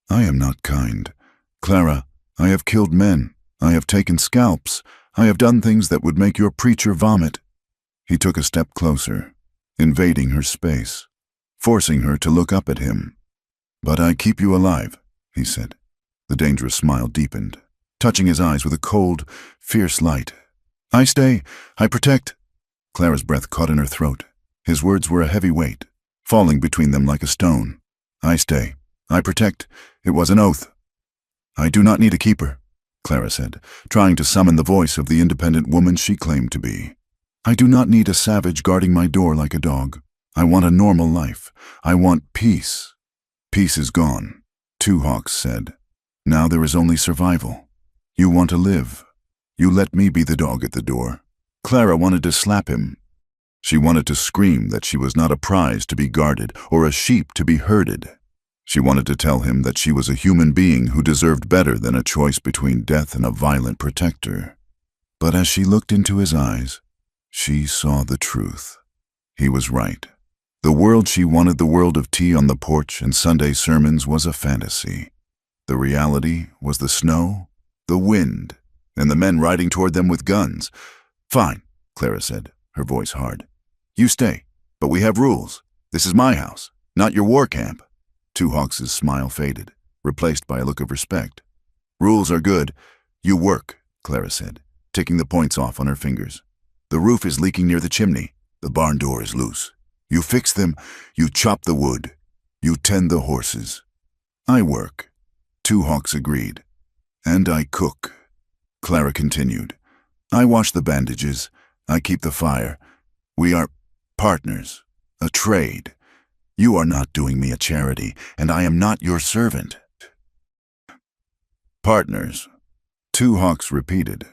I am not kind. Clara, I have killed men. I have taken scalps. I have done things that would make your preacher vomit. He took a step closer, invading her space, forcing her to look up at him. But I keep you alive, he said. The dangerous smile deepened, touching his eyes with a cold, fierce light. I stay. I protect. Clara's breath caught in her throat. His words were a heavy weight, falling between them like a stone. I stay. I protect. It was an oath. I do not need a keeper, Clara said, trying to summon the voice of the independent woman she claimed to be. I do not need a savage guarding my door like a dog. I want a normal life. I want peace. Peace is gone, Two Hawks said. Now there is only survival. You want to live. You let me be the dog at the door. Clara wanted to slap him. She wanted to scream that she was not a prize to be guarded or a sheep to be herded. She wanted to tell him that she was a human being who deserved better than a choice between death and a violent protector. But as she looked into his eyes, she saw the truth. He was right. The world she wanted, the world of tea on the porch and Sunday sermons, was a fantasy. The reality was the snow, the wind, and the men riding toward them with guns. Fine, Clara said, her voice hard. You stay, but we have rules. This is my house, not your war camp. Two Hawks' smile faded, replaced by a look of respect. Rules are good. You work, Clara said, ticking the points off on her fingers. The roof is leaking near the chimney. The barn door is loose. You fix them. You chop the wood. You tend the horses. I work. Two Hawks agreed. And I cook, Clara continued. I wash the bandages. I keep the fire. We are partners, a trade. You are not doing me a charity, and I am not your servant. Partners, Two Hawks repeated.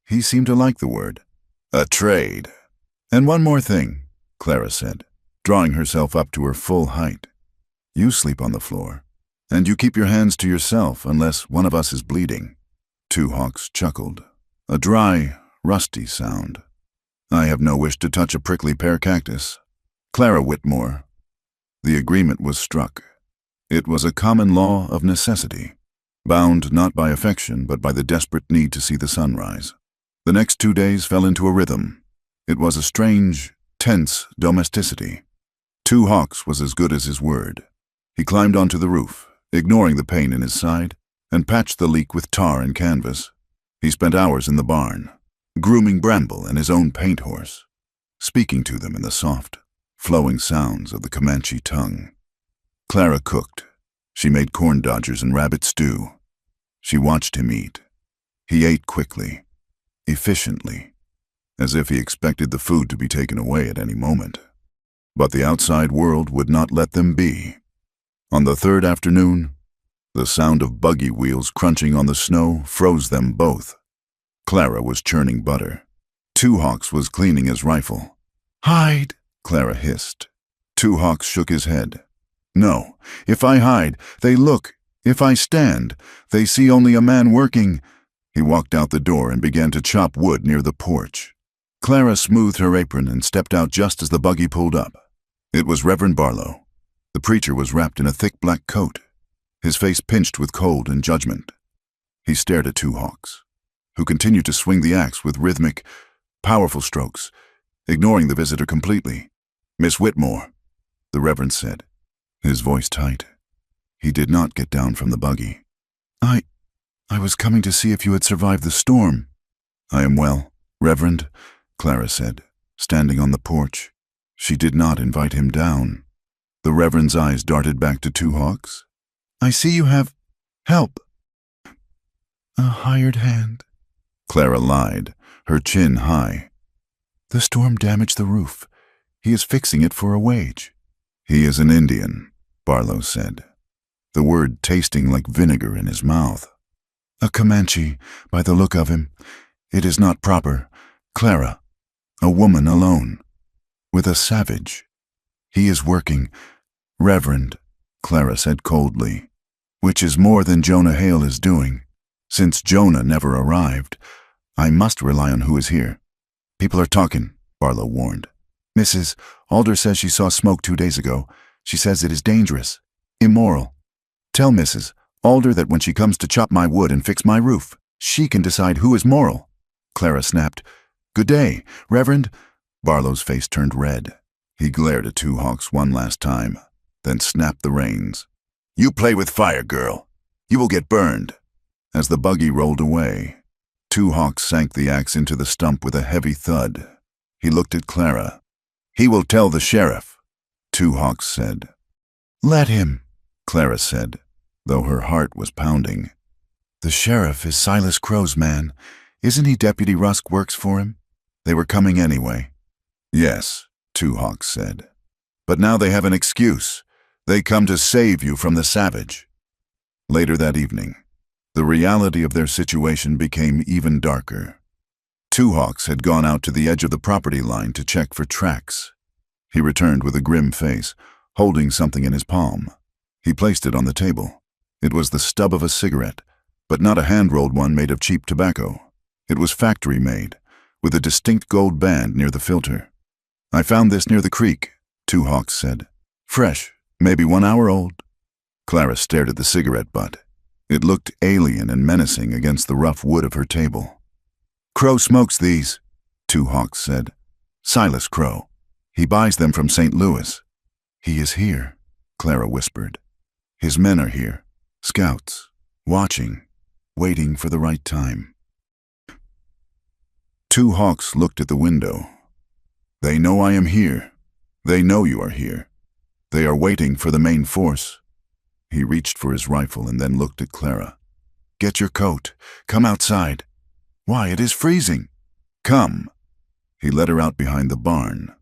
He seemed to like the word. A trade. And one more thing, Clara said, drawing herself up to her full height. You sleep on the floor, and you keep your hands to yourself unless one of us is bleeding. Two Hawks chuckled, a dry, rusty sound. I have no wish to touch a prickly pear cactus. Clara Whitmore. The agreement was struck. It was a common law of necessity, bound not by affection but by the desperate need to see the sunrise. The next 2 days fell into a rhythm. It was a strange, tense domesticity. Two Hawks was as good as his word. He climbed onto the roof, ignoring the pain in his side, and patched the leak with tar and canvas. He spent hours in the barn, grooming Bramble and his own paint horse, speaking to them in the soft, flowing sounds of the Comanche tongue. Clara cooked. She made corn dodgers and rabbit stew. She watched him eat. He ate quickly, efficiently, as if he expected the food to be taken away at any moment. But the outside world would not let them be. On the third afternoon, the sound of buggy wheels crunching on the snow froze them both. Clara was churning butter. Two Hawks was cleaning his rifle. Hide, Clara hissed. Two Hawks shook his head. No, if I hide, they look. If I stand, they see only a man working. He walked out the door and began to chop wood near the porch. Clara smoothed her apron and stepped out just as the buggy pulled up. It was Reverend Barlow. The preacher was wrapped in a thick black coat, his face pinched with cold and judgment. He stared at Two Hawks. who continued to swing the axe with rhythmic, powerful strokes, ignoring the visitor completely. "Miss Whitmore," the Reverend said, his voice tight. He did not get down from the buggy. I was coming to see if you had survived the storm." "I am well, Reverend," Clara said, standing on the porch. She did not invite him down. The Reverend's eyes darted back to Two Hawks. "I see you have help." "A hired hand," Clara lied, her chin high. "The storm damaged the roof. He is fixing it for a wage." "He is an Indian," Barlow said, the word tasting like vinegar in his mouth. "A Comanche, by the look of him. It is not proper. Clara, a woman alone, with a savage. He is working, Reverend," Clara said coldly, "which is more than Jonah Hale is doing. Since Jonah never arrived, I must rely on who is here." "People are talking," Barlow warned. "Mrs. Alder says she saw smoke 2 days ago. She says it is dangerous, immoral. Tell Mrs. Alder that when she comes to chop my wood and fix my roof, she can decide who is moral." Clara snapped. "Good day, Reverend." Barlow's face turned red. He glared at Two Hawks one last time, then snapped the reins. "You play with fire, girl. You will get burned." As the buggy rolled away, Two Hawks sank the axe into the stump with a heavy thud. He looked at Clara. "He will tell the sheriff," Two Hawks said. "Let him," Clara said, though her heart was pounding. "The sheriff is Silas Crow's man. Isn't he Deputy Rusk works for him? They were coming anyway." "Yes," Two Hawks said. "But now they have an excuse. They come to save you from the savage." Later that evening, the reality of their situation became even darker. Two Hawks had gone out to the edge of the property line to check for tracks. He returned with a grim face, holding something in his palm. He placed it on the table. It was the stub of a cigarette, but not a hand-rolled one made of cheap tobacco. It was factory-made, with a distinct gold band near the filter. "I found this near the creek," Two Hawks said. "Fresh, maybe 1 hour old." Clara stared at the cigarette butt. It looked alien and menacing against the rough wood of her table. "Crow smokes these," Two Hawks said. "Silas Crow. He buys them from St. Louis." "He is here," Clara whispered. "His men are here, scouts, watching, waiting for the right time." Two Hawks looked at the window. "They know I am here. They know you are here. They are waiting for the main force." He reached for his rifle and then looked at Clara. "Get your coat. Come outside." "Why, it is freezing." "Come." He led her out behind the barn,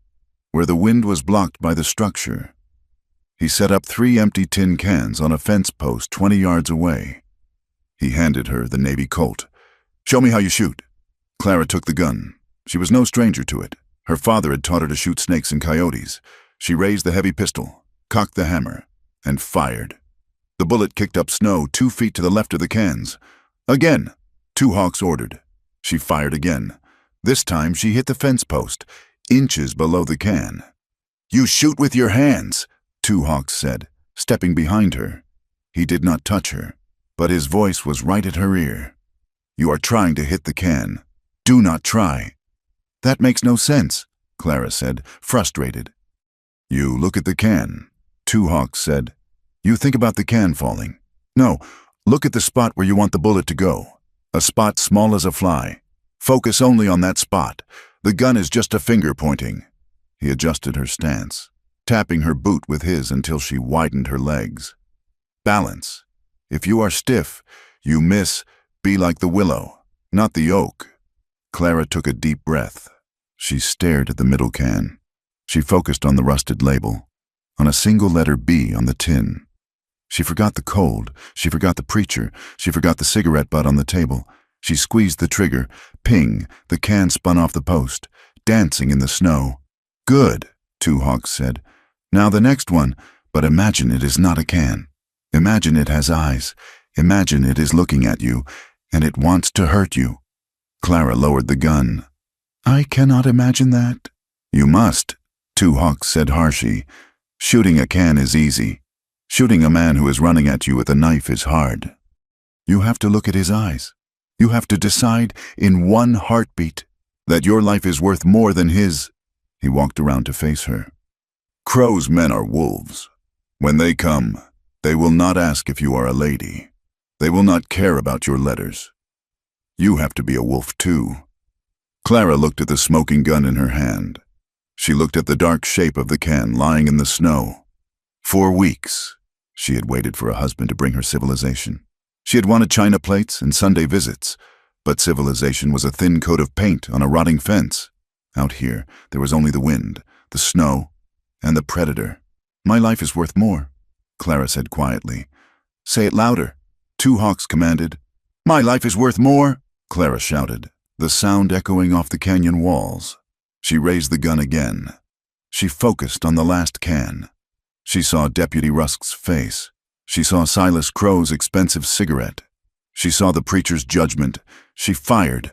where the wind was blocked by the structure. He set up 3 empty tin cans on a fence post 20 yards away. He handed her the Navy Colt. "Show me how you shoot." Clara took the gun. She was no stranger to it. Her father had taught her to shoot snakes and coyotes. She raised the heavy pistol, cocked the hammer, and fired. The bullet kicked up snow 2 feet to the left of the cans. "Again," Two Hawks ordered. She fired again. This time she hit the fence post, inches below the can. "You shoot with your hands," Two Hawks said, stepping behind her. He did not touch her, but his voice was right at her ear. "You are trying to hit the can. Do not try." "That makes no sense," Clara said, frustrated. "You look at the can," Two Hawks said. "You think about the can falling. No, look at the spot where you want the bullet to go. A spot small as a fly. Focus only on that spot. The gun is just a finger pointing." He adjusted her stance, tapping her boot with his until she widened her legs. "Balance. If you are stiff, you miss, be like the willow, not the oak." Clara took a deep breath. She stared at the middle can. She focused on the rusted label, on a single letter B on the tin. She forgot the cold, she forgot the preacher, she forgot the cigarette butt on the table. She squeezed the trigger. Ping, the can spun off the post, dancing in the snow. "Good," Two Hawks said. "Now the next one, but imagine it is not a can. Imagine it has eyes. Imagine it is looking at you, and it wants to hurt you." Clara lowered the gun. "I cannot imagine that." "You must," Two Hawks said harshly. "Shooting a can is easy. Shooting a man who is running at you with a knife is hard. You have to look at his eyes. You have to decide in one heartbeat that your life is worth more than his. He walked around to face her. Crow's men are wolves. When they come, they will not ask if you are a lady. They will not care about your letters. You have to be a wolf too. Clara looked at the smoking gun in her hand. She looked at the dark shape of the can lying in the snow. 4 weeks, she had waited for a husband to bring her civilization. She had wanted china plates and Sunday visits, but civilization was a thin coat of paint on a rotting fence. Out here, there was only the wind, the snow, and the predator. My life is worth more, Clara said quietly. Say it louder, Two Hawks commanded. My life is worth more, Clara shouted, the sound echoing off the canyon walls. She raised the gun again. She focused on the last can. She saw Deputy Rusk's face. She saw Silas Crow's expensive cigarette. She saw the preacher's judgment. She fired.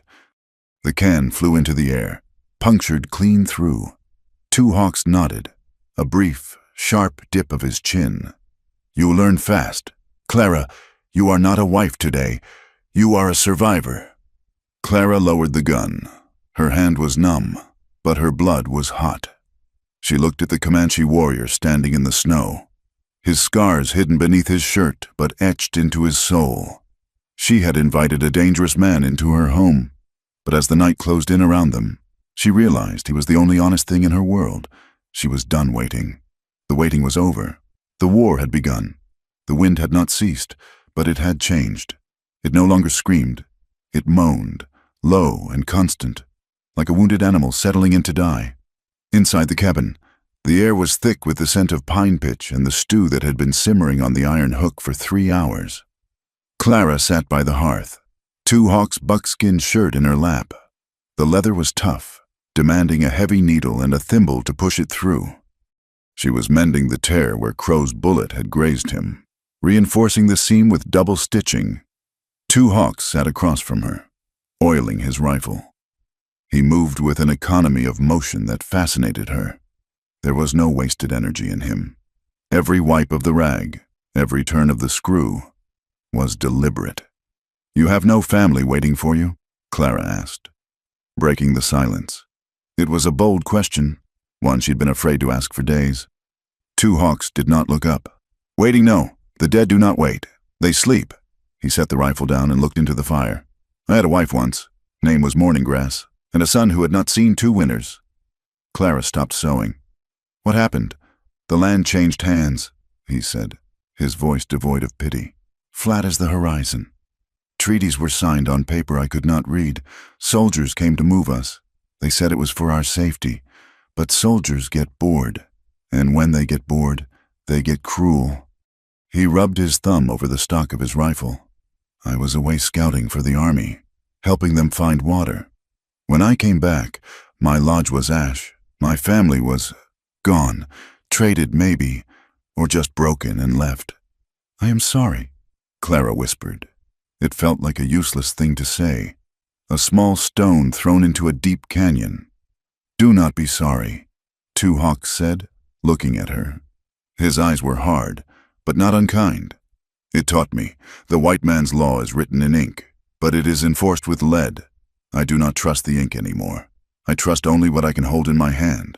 The can flew into the air, punctured clean through. Two Hawks nodded, a brief, sharp dip of his chin. You learn fast. Clara, you are not a wife today. You are a survivor. Clara lowered the gun. Her hand was numb, but her blood was hot. She looked at the Comanche warrior standing in the snow, his scars hidden beneath his shirt but etched into his soul. She had invited a dangerous man into her home, but as the night closed in around them, she realized he was the only honest thing in her world. She was done waiting. The waiting was over. The war had begun. The wind had not ceased, but it had changed. It no longer screamed. It moaned, low and constant, like a wounded animal settling in to die. Inside the cabin, the air was thick with the scent of pine pitch and the stew that had been simmering on the iron hook for 3 hours. Clara sat by the hearth, Two Hawks' buckskin shirt in her lap. The leather was tough, demanding a heavy needle and a thimble to push it through. She was mending the tear where Crow's bullet had grazed him, reinforcing the seam with double stitching. Two Hawks sat across from her, oiling his rifle. He moved with an economy of motion that fascinated her. There was no wasted energy in him. Every wipe of the rag, every turn of the screw, was deliberate. You have no family waiting for you? Clara asked, breaking the silence. It was a bold question, one she'd been afraid to ask for days. Two Hawks did not look up. Waiting, no. The dead do not wait. They sleep. He set the rifle down and looked into the fire. I had a wife once. Name was Morning Grass, and a son who had not seen 2 winters. Clara stopped sewing. What happened? The land changed hands, he said, his voice devoid of pity, flat as the horizon. Treaties were signed on paper I could not read. Soldiers came to move us. They said it was for our safety. But soldiers get bored, and when they get bored, they get cruel. He rubbed his thumb over the stock of his rifle. I was away scouting for the army, helping them find water. When I came back, my lodge was ash. My family was gone, traded maybe, or just broken and left. I am sorry, Clara whispered. It felt like a useless thing to say, a small stone thrown into a deep canyon. Do not be sorry, Two Hawks said, looking at her. His eyes were hard, but not unkind. It taught me, the white man's law is written in ink, but it is enforced with lead. I do not trust the ink anymore. I trust only what I can hold in my hand.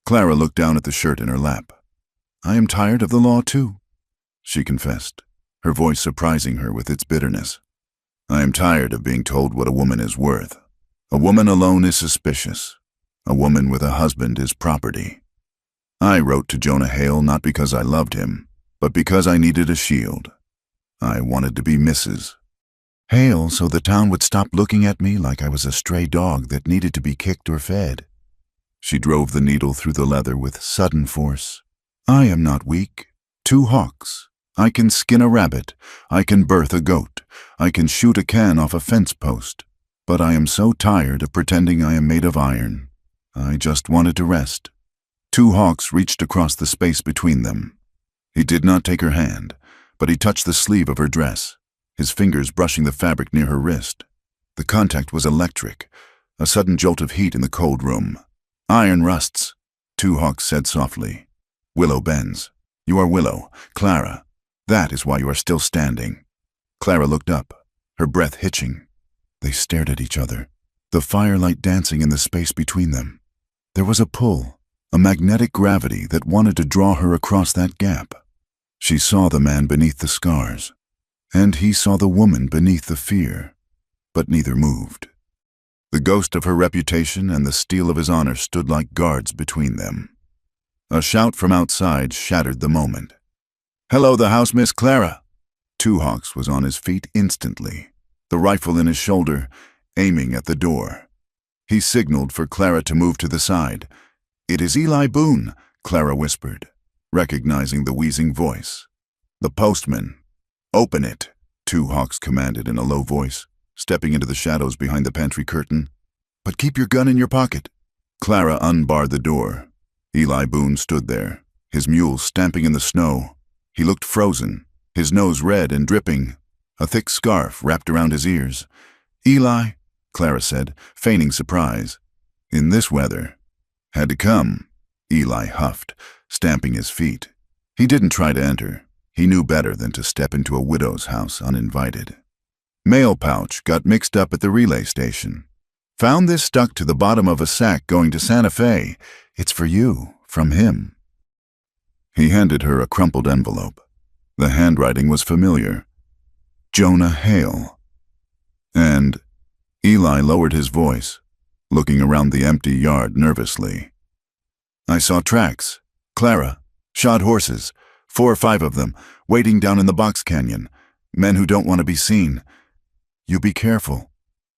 Clara looked down at the shirt in her lap. I am tired of the law too, she confessed, her voice surprising her with its bitterness. I am tired of being told what a woman is worth. A woman alone is suspicious. A woman with a husband is property. I wrote to Jonah Hale not because I loved him, but because I needed a shield. I wanted to be Mrs. Hale so the town would stop looking at me like I was a stray dog that needed to be kicked or fed. She drove the needle through the leather with sudden force. I am not weak. Two Hawks. I can skin a rabbit. I can birth a goat. I can shoot a can off a fence post. But I am so tired of pretending I am made of iron. I just wanted to rest. Two Hawks reached across the space between them. He did not take her hand, but he touched the sleeve of her dress, his fingers brushing the fabric near her wrist. The contact was electric, a sudden jolt of heat in the cold room. Iron rusts, Two Hawks said softly. Willow bends. You are Willow, Clara. That is why you are still standing. Clara looked up, her breath hitching. They stared at each other, the firelight dancing in the space between them. There was a pull, a magnetic gravity that wanted to draw her across that gap. She saw the man beneath the scars, and he saw the woman beneath the fear, but neither moved. The ghost of her reputation and the steel of his honor stood like guards between them. A shout from outside shattered the moment. "Hello, the house, Miss Clara!" Two Hawks was on his feet instantly, the rifle in his shoulder, aiming at the door. He signaled for Clara to move to the side. "It is Eli Boone," Clara whispered, recognizing the wheezing voice. "The postman." "Open it," Two Hawks commanded in a low voice, stepping into the shadows behind the pantry curtain. "But keep your gun in your pocket." Clara unbarred the door. Eli Boone stood there, his mule stamping in the snow. He looked frozen, his nose red and dripping, a thick scarf wrapped around his ears. "Eli," Clara said, feigning surprise. "In this weather." "Had to come," Eli huffed, stamping his feet. He didn't try to enter. He knew better than to step into a widow's house uninvited. "Mail pouch got mixed up at the relay station. Found this stuck to the bottom of a sack going to Santa Fe. It's for you, from him." He handed her a crumpled envelope. The handwriting was familiar. Jonah Hale. And Eli lowered his voice, looking around the empty yard nervously. "I saw tracks. Clara. Shod horses. 4 or 5 of them, waiting down in the box canyon. Men who don't want to be seen. You be careful."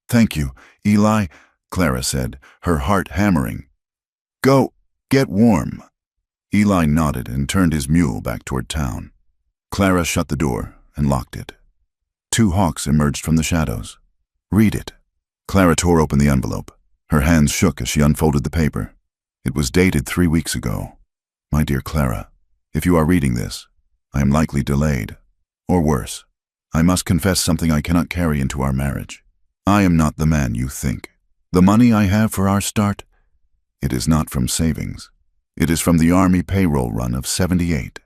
"Thank you, Eli," Clara said, her heart hammering. "Go, get warm." Eli nodded and turned his mule back toward town. Clara shut the door and locked it. Two Hawks emerged from the shadows. "Read it." Clara tore open the envelope. Her hands shook as she unfolded the paper. It was dated 3 weeks ago. "My dear Clara, if you are reading this, I am likely delayed. Or worse, I must confess something I cannot carry into our marriage. I am not the man you think. The money I have for our start, it is not from savings. It is from the Army payroll run of '78.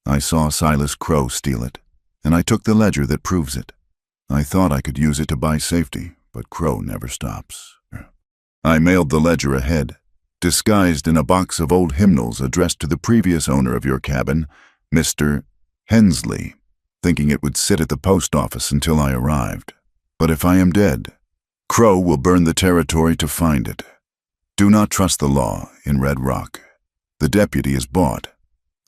I saw Silas Crow steal it, and I took the ledger that proves it. I thought I could use it to buy safety, but Crow never stops. I mailed the ledger ahead, disguised in a box of old hymnals addressed to the previous owner of your cabin, Mr. Hensley, thinking it would sit at the post office until I arrived. But if I am dead, Crow will burn the territory to find it. Do not trust the law in Red Rock. The deputy is bought.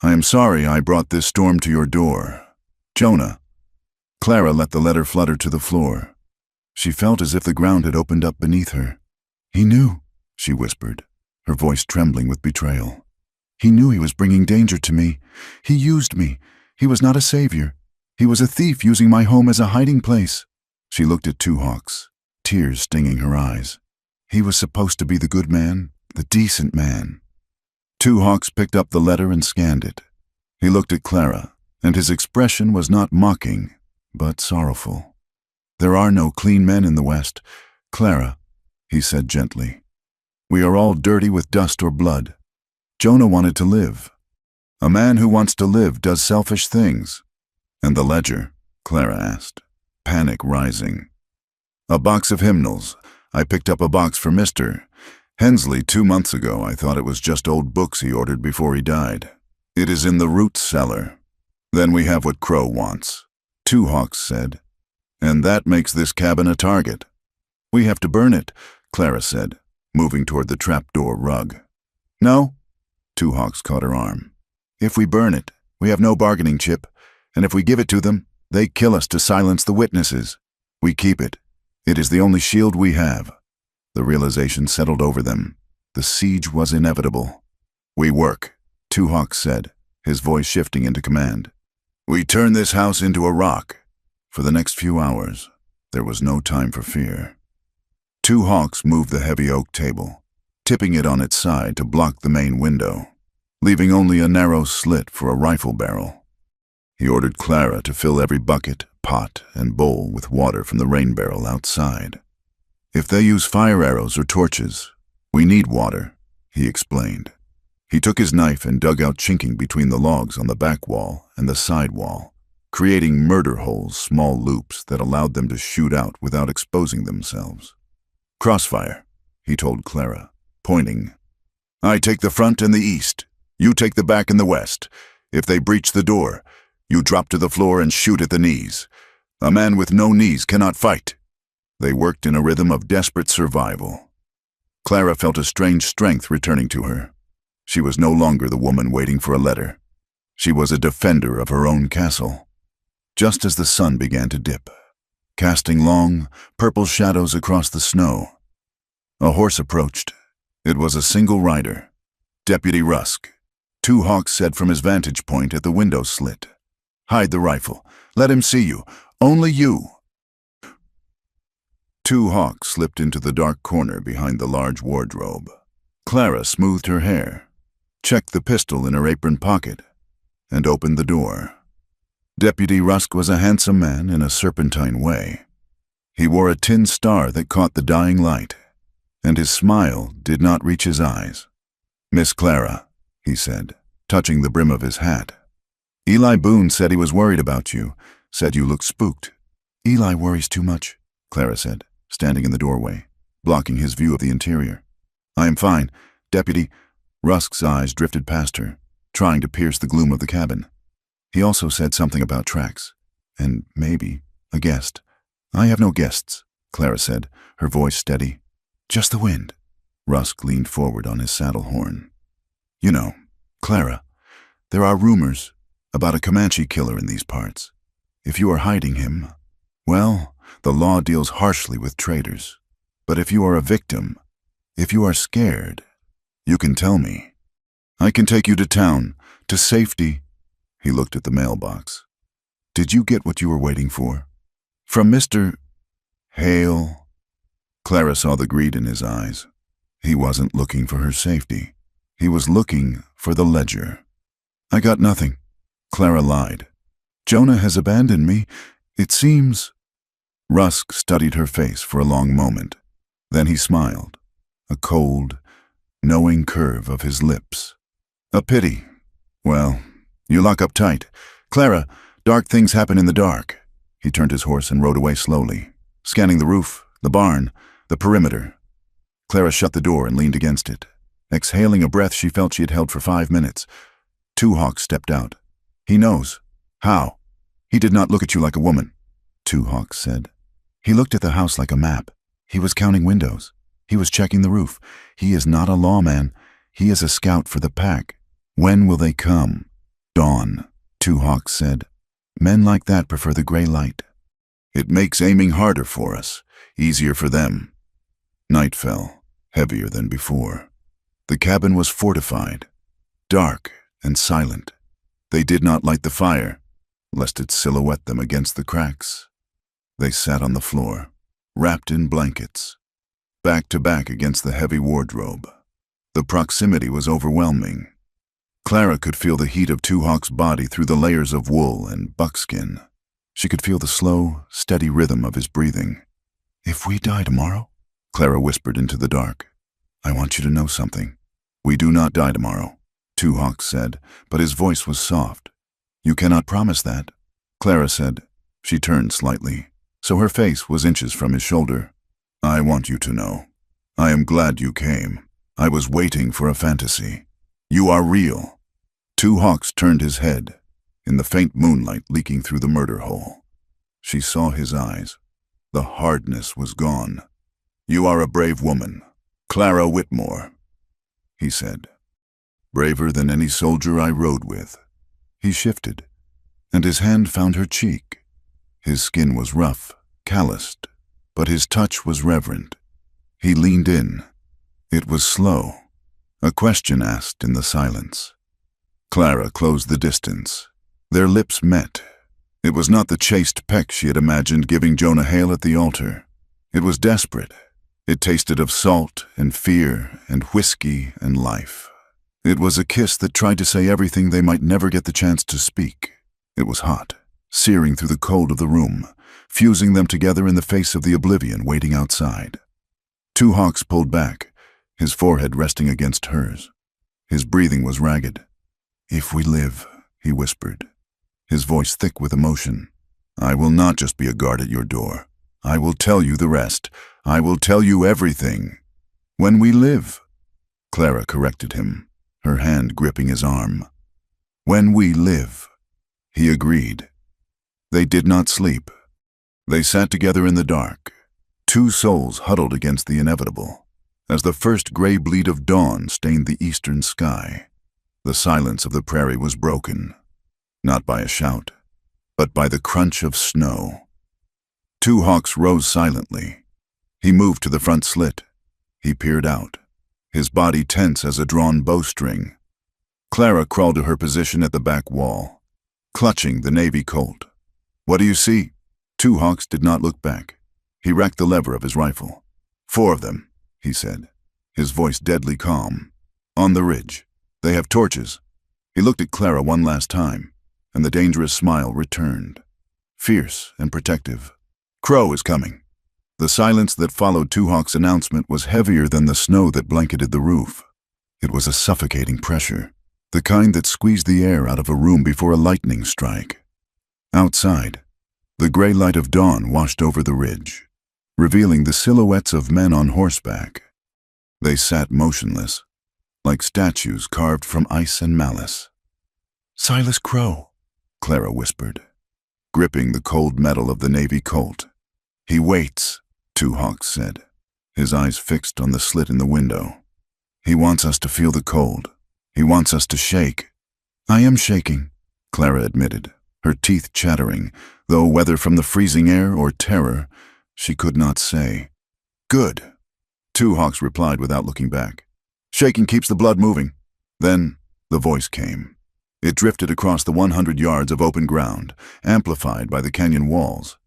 I am sorry I brought this storm to your door. Jonah." Clara let the letter flutter to the floor. She felt as if the ground had opened up beneath her. "He knew," she whispered, her voice trembling with betrayal. "He knew he was bringing danger to me. He used me. He was not a savior. He was a thief using my home as a hiding place." She looked at Two Hawks, tears stinging her eyes. He was supposed to be the good man, the decent man. Two Hawks picked up the letter and scanned it. He looked at Clara, and his expression was not mocking, but sorrowful. "There are no clean men in the West, Clara," he said gently. "We are all dirty with dust or blood. Jonah wanted to live. A man who wants to live does selfish things." "And the ledger?" Clara asked, panic rising. "A box of hymnals. I picked up a box for Mr. Hensley 2 months ago. I thought it was just old books he ordered before he died. It is in the root cellar. Then we have what Crow wants," Two Hawks said. "And that makes this cabin a target." "We have to burn it," Clara said, moving toward the trapdoor rug. "No," Two Hawks caught her arm. "If we burn it, we have no bargaining chip, and if we give it to them, they kill us to silence the witnesses. We keep it. It is the only shield we have." The realization settled over them. The siege was inevitable. "We work," Two Hawks said, his voice shifting into command. "We turn this house into a rock." For the next few hours, there was no time for fear. Two Hawks moved the heavy oak table, tipping it on its side to block the main window, leaving only a narrow slit for a rifle barrel. He ordered Clara to fill every bucket, pot, and bowl with water from the rain barrel outside. "If they use fire arrows or torches, we need water," he explained. He took his knife and dug out chinking between the logs on the back wall and the side wall, creating murder holes, small loops that allowed them to shoot out without exposing themselves. "Crossfire," he told Clara, pointing. "I take the front and the east. You take the back and the west. If they breach the door, you drop to the floor and shoot at the knees. A man with no knees cannot fight." They worked in a rhythm of desperate survival. Clara felt a strange strength returning to her. She was no longer the woman waiting for a letter. She was a defender of her own castle. Just as the sun began to dip, casting long, purple shadows across the snow, a horse approached. It was a single rider, Deputy Rusk. Two Hawks said from his vantage point at the window slit, "Hide the rifle. Let him see you. Only you." Two Hawks slipped into the dark corner behind the large wardrobe. Clara smoothed her hair, checked the pistol in her apron pocket, and opened the door. Deputy Rusk was a handsome man in a serpentine way. He wore a tin star that caught the dying light, and his smile did not reach his eyes. "Miss Clara," he said, touching the brim of his hat. "Eli Boone said he was worried about you, said you looked spooked." "Eli worries too much," Clara said, standing in the doorway, blocking his view of the interior. "I am fine, Deputy." Rusk's eyes drifted past her, trying to pierce the gloom of the cabin. He also said something about tracks, and maybe a guest. "I have no guests," Clara said, her voice steady. "Just the wind." Rusk leaned forward on his saddle horn. "You know, Clara, there are rumors about a Comanche killer in these parts. If you are hiding him, well, the law deals harshly with traitors. But if you are a victim, if you are scared, you can tell me. I can take you to town, to safety." He looked at the mailbox. "Did you get what you were waiting for? From Mr. Hale?" Clara saw the greed in his eyes. He wasn't looking for her safety. He was looking for the ledger. "I got nothing," Clara lied. "Jonah has abandoned me, it seems." Rusk studied her face for a long moment. Then he smiled, a cold, knowing curve of his lips. "A pity. Well, you lock up tight. Clara, dark things happen in the dark." He turned his horse and rode away slowly, scanning the roof, the barn, the perimeter. Clara shut the door and leaned against it, exhaling a breath she felt she had held for 5 minutes. Two Hawks stepped out. "He knows." "How?" "He did not look at you like a woman," Two Hawks said. "He looked at the house like a map. He was counting windows. He was checking the roof. He is not a lawman. He is a scout for the pack. When will they come?" "Dawn," Two Hawks said. "Men like that prefer the gray light. It makes aiming harder for us, easier for them." Night fell, heavier than before. The cabin was fortified, dark and silent. They did not light the fire, lest it silhouette them against the cracks. They sat on the floor, wrapped in blankets, back to back against the heavy wardrobe. The proximity was overwhelming. Clara could feel the heat of Two Hawks' body through the layers of wool and buckskin. She could feel the slow, steady rhythm of his breathing. "If we die tomorrow," Clara whispered into the dark, "I want you to know something. We do not die tomorrow," Two Hawks said, but his voice was soft. "You cannot promise that," Clara said. She turned slightly, so her face was inches from his shoulder. "I want you to know. I am glad you came. I was waiting for a fantasy. You are real." Two Hawks turned his head, in the faint moonlight leaking through the murder hole. She saw his eyes. The hardness was gone. "You are a brave woman, Clara Whitmore," he said. "Braver than any soldier I rode with." He shifted, and his hand found her cheek. His skin was rough, calloused, but his touch was reverent. He leaned in. It was slow, a question asked in the silence. Clara closed the distance. Their lips met. It was not the chaste peck she had imagined giving Jonah Hale at the altar. It was desperate. It tasted of salt and fear and whiskey and life. It was a kiss that tried to say everything they might never get the chance to speak. It was hot, searing through the cold of the room, fusing them together in the face of the oblivion waiting outside. Two Hawks pulled back, his forehead resting against hers. His breathing was ragged. "If we live," he whispered. his voice thick with emotion. "I will not just be a guard at your door. I will tell you the rest. I will tell you everything. When we live." Clara corrected him, her hand gripping his arm. "When we live." He agreed. They did not sleep. They sat together in the dark, two souls huddled against the inevitable, as the first gray bleed of dawn stained the eastern sky. The silence of the prairie was broken, not by a shout, but by the crunch of snow. Two Hawks rose silently. He moved to the front slit. He peered out, his body tense as a drawn bowstring. Clara crawled to her position at the back wall, clutching the Navy Colt. "What do you see?" Two Hawks did not look back. He racked the lever of his rifle. "4 of them," he said, his voice deadly calm. "On the ridge. They have torches." He looked at Clara one last time, and the dangerous smile returned, fierce and protective. "Crow is coming." The silence that followed Two Hawks' announcement was heavier than the snow that blanketed the roof. It was a suffocating pressure, the kind that squeezed the air out of a room before a lightning strike. Outside, the gray light of dawn washed over the ridge, revealing the silhouettes of men on horseback. They sat motionless, like statues carved from ice and malice. "Silas Crow," Clara whispered, gripping the cold metal of the Navy Colt. "He waits," Two Hawks said, his eyes fixed on the slit in the window. "He wants us to feel the cold. He wants us to shake." "I am shaking," Clara admitted, her teeth chattering, though whether from the freezing air or terror, she could not say. "Good," Two Hawks replied without looking back. "Shaking keeps the blood moving." Then the voice came. It drifted across the 100 yards of open ground, amplified by the canyon walls.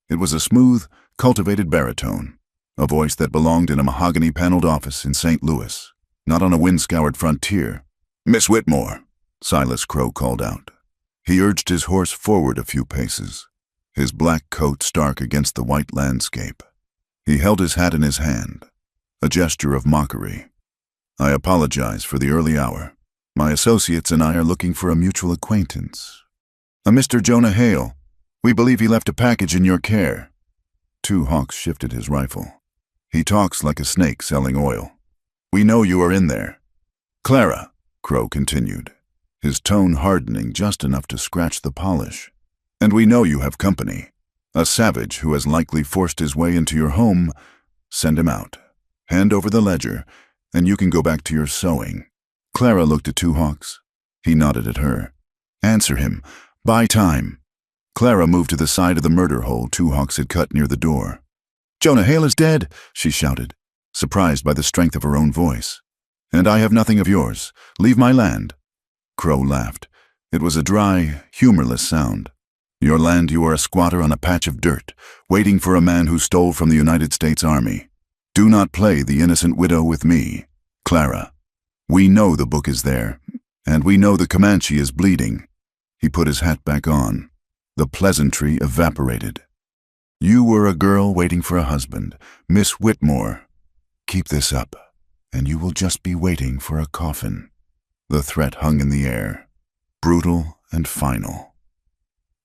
It was a smooth, cultivated baritone, a voice that belonged in a mahogany-paneled office in St. Louis, not on a wind-scoured frontier. "Miss Whitmore," Silas Crow called out. He urged his horse forward a few paces, his black coat stark against the white landscape. He held his hat in his hand, a gesture of mockery. "I apologize for the early hour. My associates and I are looking for a mutual acquaintance. A Mr. Jonah Hale. We believe he left a package in your care." Two Hawks shifted his rifle. "He talks like a snake selling oil. We know you are in there." "Clara," Crow continued, his tone hardening just enough to scratch the polish. "And we know you have company. A savage who has likely forced his way into your home. Send him out. Hand over the ledger, and you can go back to your sewing." Clara looked at Two Hawks. He nodded at her. "Answer him. Buy time." Clara moved to the side of the murder hole Two Hawks had cut near the door. "Jonah Hale is dead," she shouted, surprised by the strength of her own voice. "And I have nothing of yours. Leave my land." Crow laughed. It was a dry, humorless sound. "Your land, you are a squatter on a patch of dirt, waiting for a man who stole from the United States Army. Do not play the innocent widow with me, Clara. We know the book is there, and we know the Comanche is bleeding." He put his hat back on. The pleasantry evaporated. "You were a girl waiting for a husband, Miss Whitmore. Keep this up, and you will just be waiting for a coffin." The threat hung in the air, brutal and final.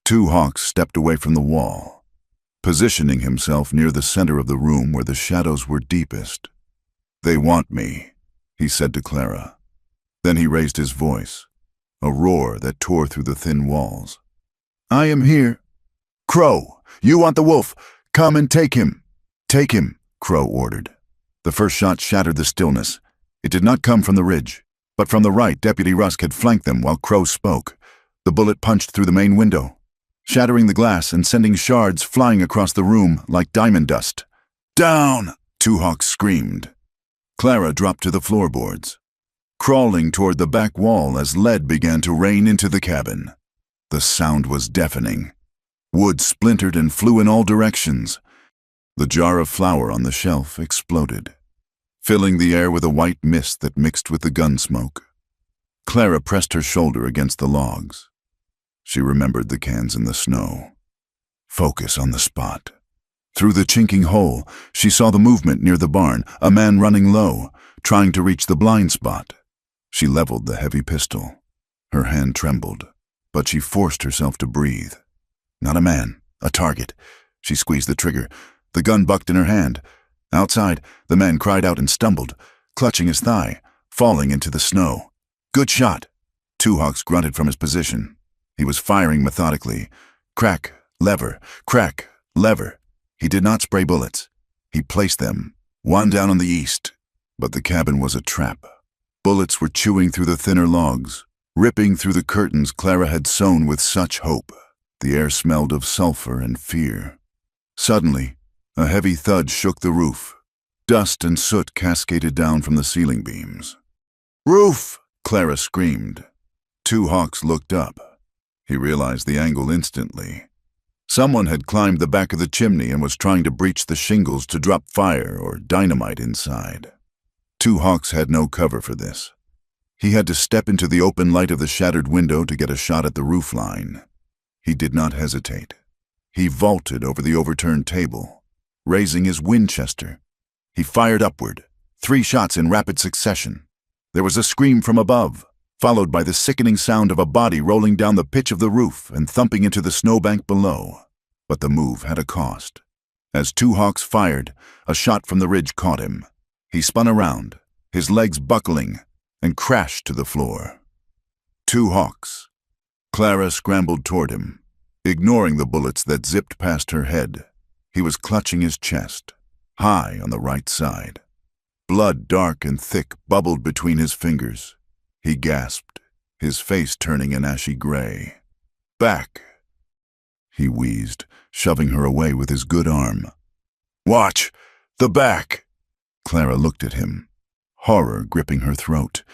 Two Hawks stepped away from the wall, positioning himself near the center of the room where the shadows were deepest. "They want me," he said to Clara. Then he raised his voice, a roar that tore through the thin walls. "I am here. Crow, you want the wolf. Come and take him." "Take him," Crow ordered. The first shot shattered the stillness. It did not come from the ridge, but from the right. Deputy Rusk had flanked them while Crow spoke. The bullet punched through the main window, shattering the glass and sending shards flying across the room like diamond dust. "Down!" Two Hawks screamed. Clara dropped to the floorboards, crawling toward the back wall as lead began to rain into the cabin. The sound was deafening. Wood splintered and flew in all directions. The jar of flour on the shelf exploded, filling the air with a white mist that mixed with the gun smoke. Clara pressed her shoulder against the logs. She remembered the cans in the snow. Focus on the spot. Through the chinking hole, she saw the movement near the barn, a man running low, trying to reach the blind spot. She leveled the heavy pistol. Her hand trembled. but she forced herself to breathe. Not a man, a target. She squeezed the trigger. The gun bucked in her hand. Outside, the man cried out and stumbled, clutching his thigh, falling into the snow. Good shot. Two Hawks grunted from his position. He was firing methodically. Crack, lever, crack, lever. He did not spray bullets. He placed them, one down on the east. But the cabin was a trap. Bullets were chewing through the thinner logs, ripping through the curtains Clara had sewn with such hope. The air smelled of sulfur and fear. Suddenly, a heavy thud shook the roof. Dust and soot cascaded down from the ceiling beams. "Roof!" Clara screamed. Two Hawks looked up. He realized the angle instantly. Someone had climbed the back of the chimney and was trying to breach the shingles to drop fire or dynamite inside. Two Hawks had no cover for this. He had to step into the open light of the shattered window to get a shot at the roof line. He did not hesitate. He vaulted over the overturned table, raising his Winchester. He fired upward, 3 shots in rapid succession. There was a scream from above, followed by the sickening sound of a body rolling down the pitch of the roof and thumping into the snowbank below. But the move had a cost. As Two Hawks fired, a shot from the ridge caught him. He spun around, his legs buckling, and crashed to the floor. Two Hawks. Clara scrambled toward him, ignoring the bullets that zipped past her head. He was clutching his chest, high on the right side. Blood, dark and thick, bubbled between his fingers. He gasped, his face turning an ashy gray. "Back," he wheezed, shoving her away with his good arm. "Watch! The back!" Clara looked at him, horror gripping her throat.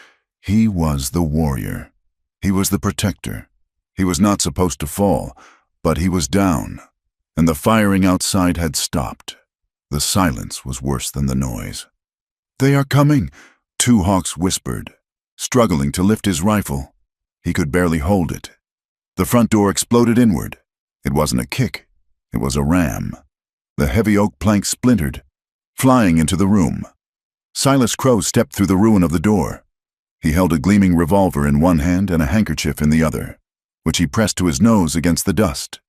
He was the warrior. He was the protector. He was not supposed to fall, but he was down, and the firing outside had stopped. The silence was worse than the noise. "They are coming," Two Hawks whispered, struggling to lift his rifle. He could barely hold it. The front door exploded inward. It wasn't a kick. It was a ram. The heavy oak plank splintered, flying into the room. Silas Crow stepped through the ruin of the door. He held a gleaming revolver in one hand and a handkerchief in the other, which he pressed to his nose against the dust.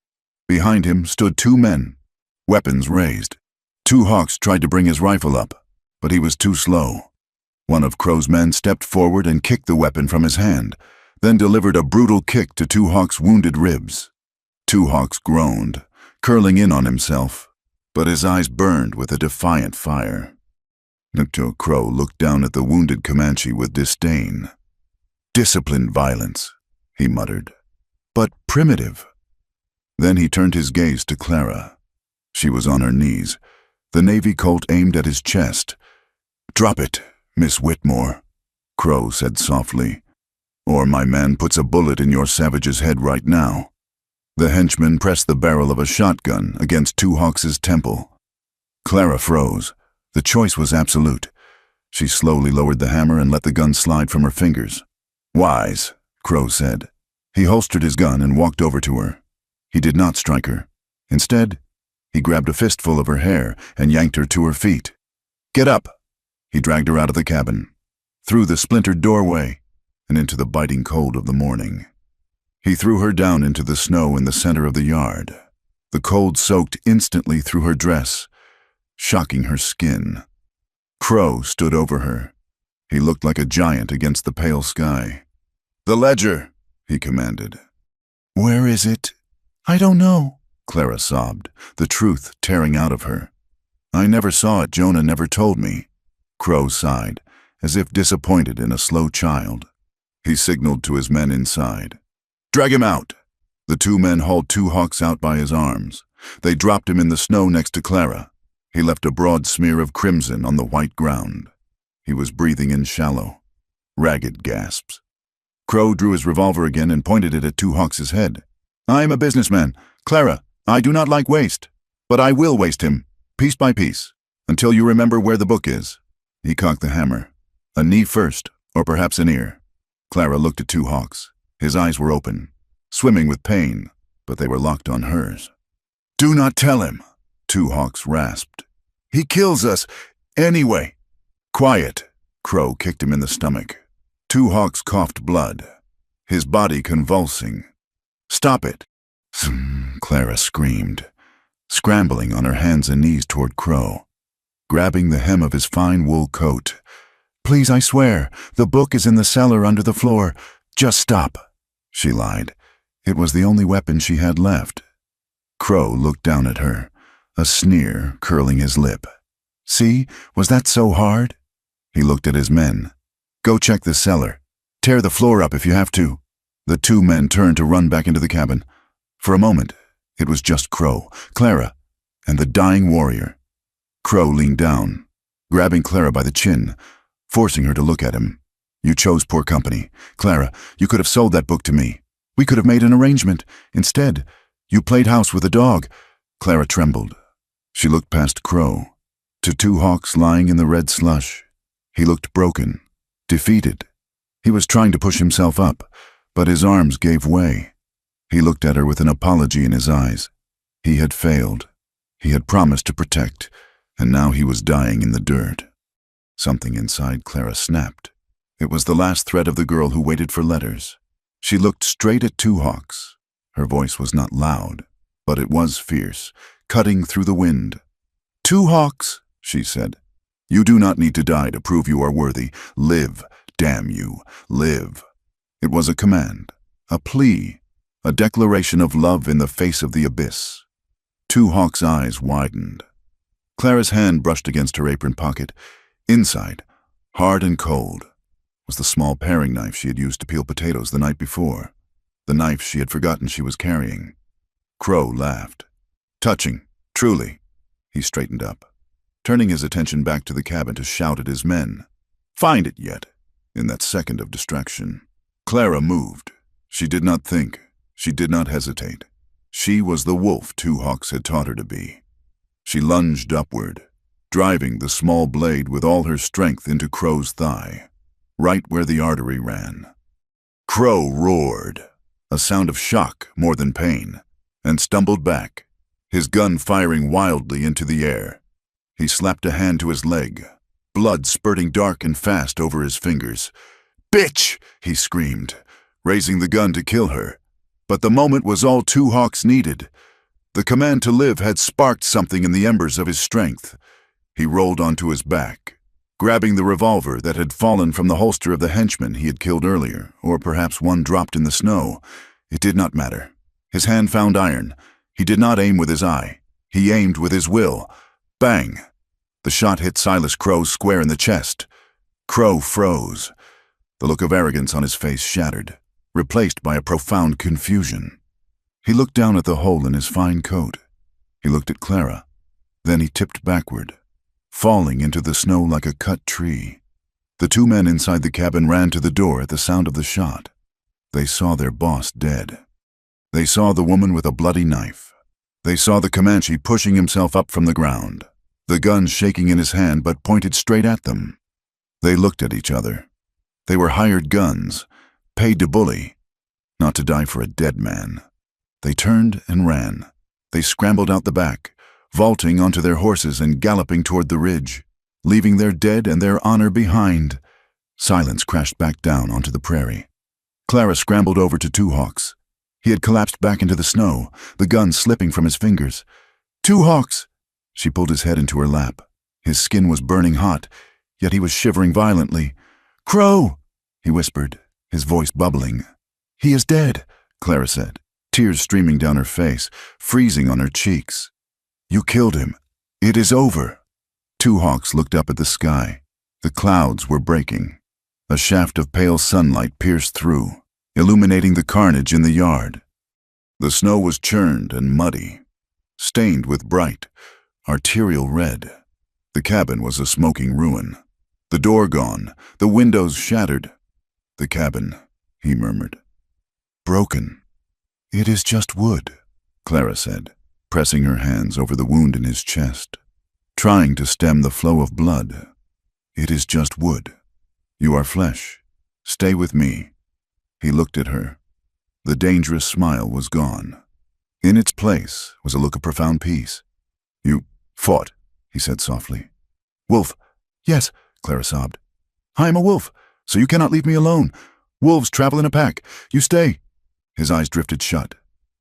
Behind him stood 2 men, weapons raised. Two Hawks tried to bring his rifle up, but he was too slow. One of Crow's men stepped forward and kicked the weapon from his hand, then delivered a brutal kick to Two Hawks' wounded ribs. Two Hawks groaned, curling in on himself, but his eyes burned with a defiant fire. Nikto Crow looked down at the wounded Comanche with disdain. "Disciplined violence," he muttered, "but primitive." Then he turned his gaze to Clara. She was on her knees, the Navy Colt aimed at his chest. "Drop it, Miss Whitmore," Crow said softly, "or my man puts a bullet in your savage's head right now." The henchman pressed the barrel of a shotgun against Two Hawks' temple. Clara froze. The choice was absolute. She slowly lowered the hammer and let the gun slide from her fingers. "Wise," Crow said. He holstered his gun and walked over to her. He did not strike her. Instead, he grabbed a fistful of her hair and yanked her to her feet. "Get up!" He dragged her out of the cabin, through the splintered doorway, and into the biting cold of the morning. He threw her down into the snow in the center of the yard. The cold soaked instantly through her dress, shocking her skin. Crow stood over her. He looked like a giant against the pale sky. "The ledger," he commanded. "Where is it?" "I don't know," Clara sobbed, the truth tearing out of her. "I never saw it. Jonah never told me." Crow sighed, as if disappointed in a slow child. He signaled to his men inside. "Drag him out." The 2 men hauled Two Hawks out by his arms. They dropped him in the snow next to Clara. He left a broad smear of crimson on the white ground. He was breathing in shallow, ragged gasps. Crow drew his revolver again and pointed it at Two Hawks' head. "I am a businessman. Clara, I do not like waste, but I will waste him, piece by piece, until you remember where the book is." He cocked the hammer. "A knee first, or perhaps an ear." Clara looked at Two Hawks. His eyes were open, swimming with pain, but they were locked on hers. "Do not tell him," Two Hawks rasped. "He kills us anyway." "Quiet," Crow kicked him in the stomach. Two Hawks coughed blood, his body convulsing. Stop it! Clara screamed, scrambling on her hands and knees toward Crow, grabbing the hem of his fine wool coat. Please, I swear, the book is in the cellar under the floor. Just stop, she lied. It was the only weapon she had left. Crow looked down at her, a sneer curling his lip. See, was that so hard? He looked at his men. Go check the cellar. Tear the floor up if you have to. The two men turned to run back into the cabin. For a moment, it was just Crow, Clara, and the dying warrior. Crow leaned down, grabbing Clara by the chin, forcing her to look at him. You chose poor company. Clara, you could have sold that book to me. We could have made an arrangement. Instead, you played house with a dog. Clara trembled. She looked past Crow, to Two Hawks lying in the red slush. He looked broken, defeated. He was trying to push himself up, but his arms gave way. He looked at her with an apology in his eyes. He had failed. He had promised to protect, and now he was dying in the dirt. Something inside Clara snapped. It was the last thread of the girl who waited for letters. She looked straight at Two Hawks. Her voice was not loud, but it was fierce, cutting through the wind. Two Hawks, she said. You do not need to die to prove you are worthy. Live, damn you, live. It was a command, a plea, a declaration of love in the face of the abyss. Two Hawks' eyes widened. Clara's hand brushed against her apron pocket. Inside, hard and cold, was the small paring knife she had used to peel potatoes the night before, the knife she had forgotten she was carrying. Crow laughed. Touching, truly. He straightened up, turning his attention back to the cabin to shout at his men. Find it yet, in that second of distraction. Clara moved. She did not think. She did not hesitate. She was the wolf Two Hawks had taught her to be. She lunged upward, driving the small blade with all her strength into Crow's thigh, right where the artery ran. Crow roared, a sound of shock more than pain, and stumbled back, his gun firing wildly into the air. He slapped a hand to his leg, blood spurting dark and fast over his fingers. Bitch! He screamed, raising the gun to kill her. But the moment was all Two Hawks needed. The command to live had sparked something in the embers of his strength. He rolled onto his back, grabbing the revolver that had fallen from the holster of the henchman he had killed earlier, or perhaps one dropped in the snow. It did not matter. His hand found iron. He did not aim with his eye. He aimed with his will. Bang! The shot hit Silas Crow square in the chest. Crow froze. The look of arrogance on his face shattered, replaced by a profound confusion. He looked down at the hole in his fine coat. He looked at Clara. Then he tipped backward, falling into the snow like a cut tree. The two men inside the cabin ran to the door at the sound of the shot. They saw their boss dead. They saw the woman with a bloody knife. They saw the Comanche pushing himself up from the ground, the gun shaking in his hand but pointed straight at them. They looked at each other. They were hired guns, paid to bully, not to die for a dead man. They turned and ran. They scrambled out the back, vaulting onto their horses and galloping toward the ridge, leaving their dead and their honor behind. Silence crashed back down onto the prairie. Clara scrambled over to Two Hawks. He had collapsed back into the snow, the gun slipping from his fingers. Two Hawks! She pulled his head into her lap. His skin was burning hot, yet he was shivering violently. Crow! He whispered, his voice bubbling. He is dead, Clara said, tears streaming down her face, freezing on her cheeks. You killed him. It is over. Two Hawks looked up at the sky. The clouds were breaking. A shaft of pale sunlight pierced through, illuminating the carnage in the yard. The snow was churned and muddy, stained with bright, arterial red. The cabin was a smoking ruin. The door gone, the windows shattered. The cabin, he murmured. Broken. It is just wood, Clara said, pressing her hands over the wound in his chest, trying to stem the flow of blood. It is just wood. You are flesh. Stay with me. He looked at her. The dangerous smile was gone. In its place was a look of profound peace. You fought, he said softly. Wolf. Yes, Clara sobbed. I am a wolf, so you cannot leave me alone. Wolves travel in a pack. You stay. His eyes drifted shut.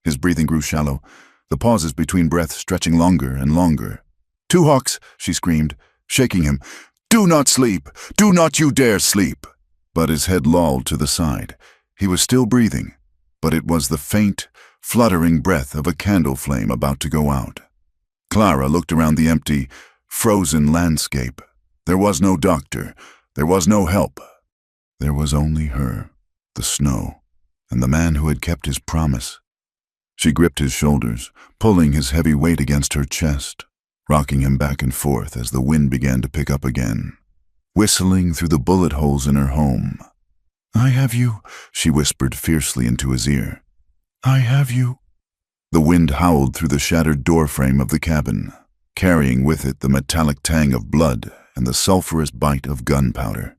His breathing grew shallow, the pauses between breaths stretching longer and longer. "Two Hawks," she screamed, shaking him. "Do not sleep! Do not you dare sleep!" But his head lolled to the side. He was still breathing, but it was the faint, fluttering breath of a candle flame about to go out. Clara looked around the empty, frozen landscape. There was no doctor. There was no help. There was only her, the snow, and the man who had kept his promise. She gripped his shoulders, pulling his heavy weight against her chest, rocking him back and forth as the wind began to pick up again, whistling through the bullet holes in her home. "I have you," she whispered fiercely into his ear. "I have you." The wind howled through the shattered doorframe of the cabin, carrying with it the metallic tang of blood and the sulphurous bite of gunpowder.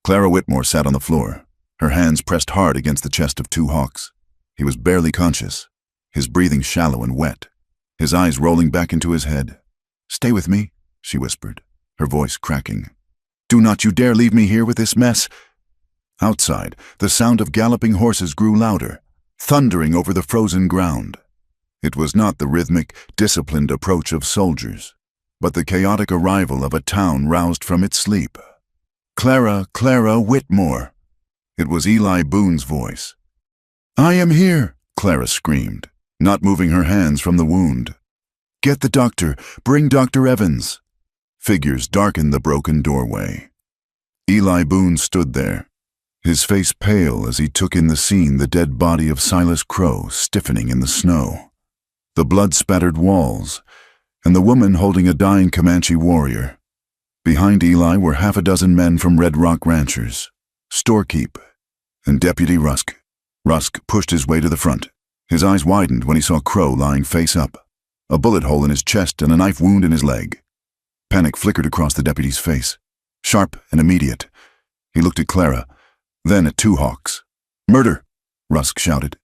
Clara Whitmore sat on the floor, her hands pressed hard against the chest of Two Hawks. He was barely conscious, his breathing shallow and wet, his eyes rolling back into his head. "Stay with me," she whispered, her voice cracking. "Do not you dare leave me here with this mess." Outside, the sound of galloping horses grew louder, thundering over the frozen ground. It was not the rhythmic, disciplined approach of soldiers, but the chaotic arrival of a town roused from its sleep. Clara Whitmore." It was Eli Boone's voice. "I am here," Clara screamed, not moving her hands from the wound. "Get the doctor. Bring Dr. Evans." Figures darkened the broken doorway. Eli Boone stood there, his face pale as he took in the scene, the dead body of Silas Crow stiffening in the snow, the blood-spattered walls, and the woman holding a dying Comanche warrior. Behind Eli were half a dozen men from Red Rock Ranchers, Storekeep, and Deputy Rusk. Rusk pushed his way to the front. His eyes widened when he saw Crow lying face up, a bullet hole in his chest and a knife wound in his leg. Panic flickered across the deputy's face, sharp and immediate. He looked at Clara, then at Two Hawks. "Murder!" Rusk shouted,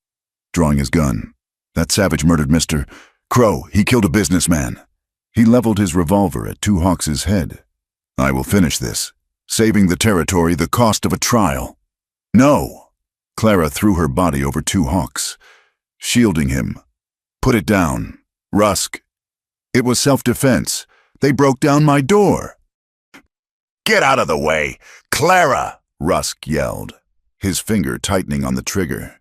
drawing his gun. "That savage murdered Mr. Crow. He killed a businessman." He leveled his revolver at Two Hawks' head. "I will finish this, saving the territory the cost of a trial." "No!" Clara threw her body over Two Hawks, shielding him. "Put it down, Rusk. It was self-defense. They broke down my door." "Get out of the way, Clara!" Rusk yelled, his finger tightening on the trigger.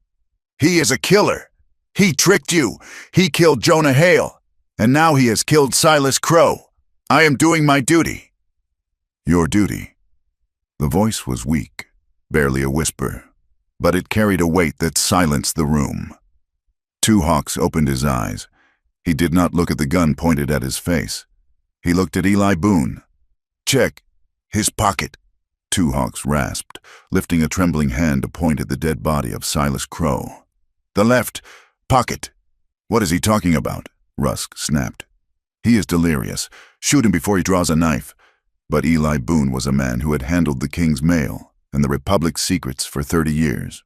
"He is a killer. He tricked you. He killed Jonah Hale, and now he has killed Silas Crow. I am doing my duty." "Your duty." The voice was weak, barely a whisper, but it carried a weight that silenced the room. Two Hawks opened his eyes. He did not look at the gun pointed at his face. He looked at Eli Boone. "Check his pocket," Two Hawks rasped, lifting a trembling hand to point at the dead body of Silas Crow. "The left pocket." "What is he talking about?" Rusk snapped. "He is delirious. Shoot him before he draws a knife." But Eli Boone was a man who had handled the King's mail and the Republic's secrets for 30 years.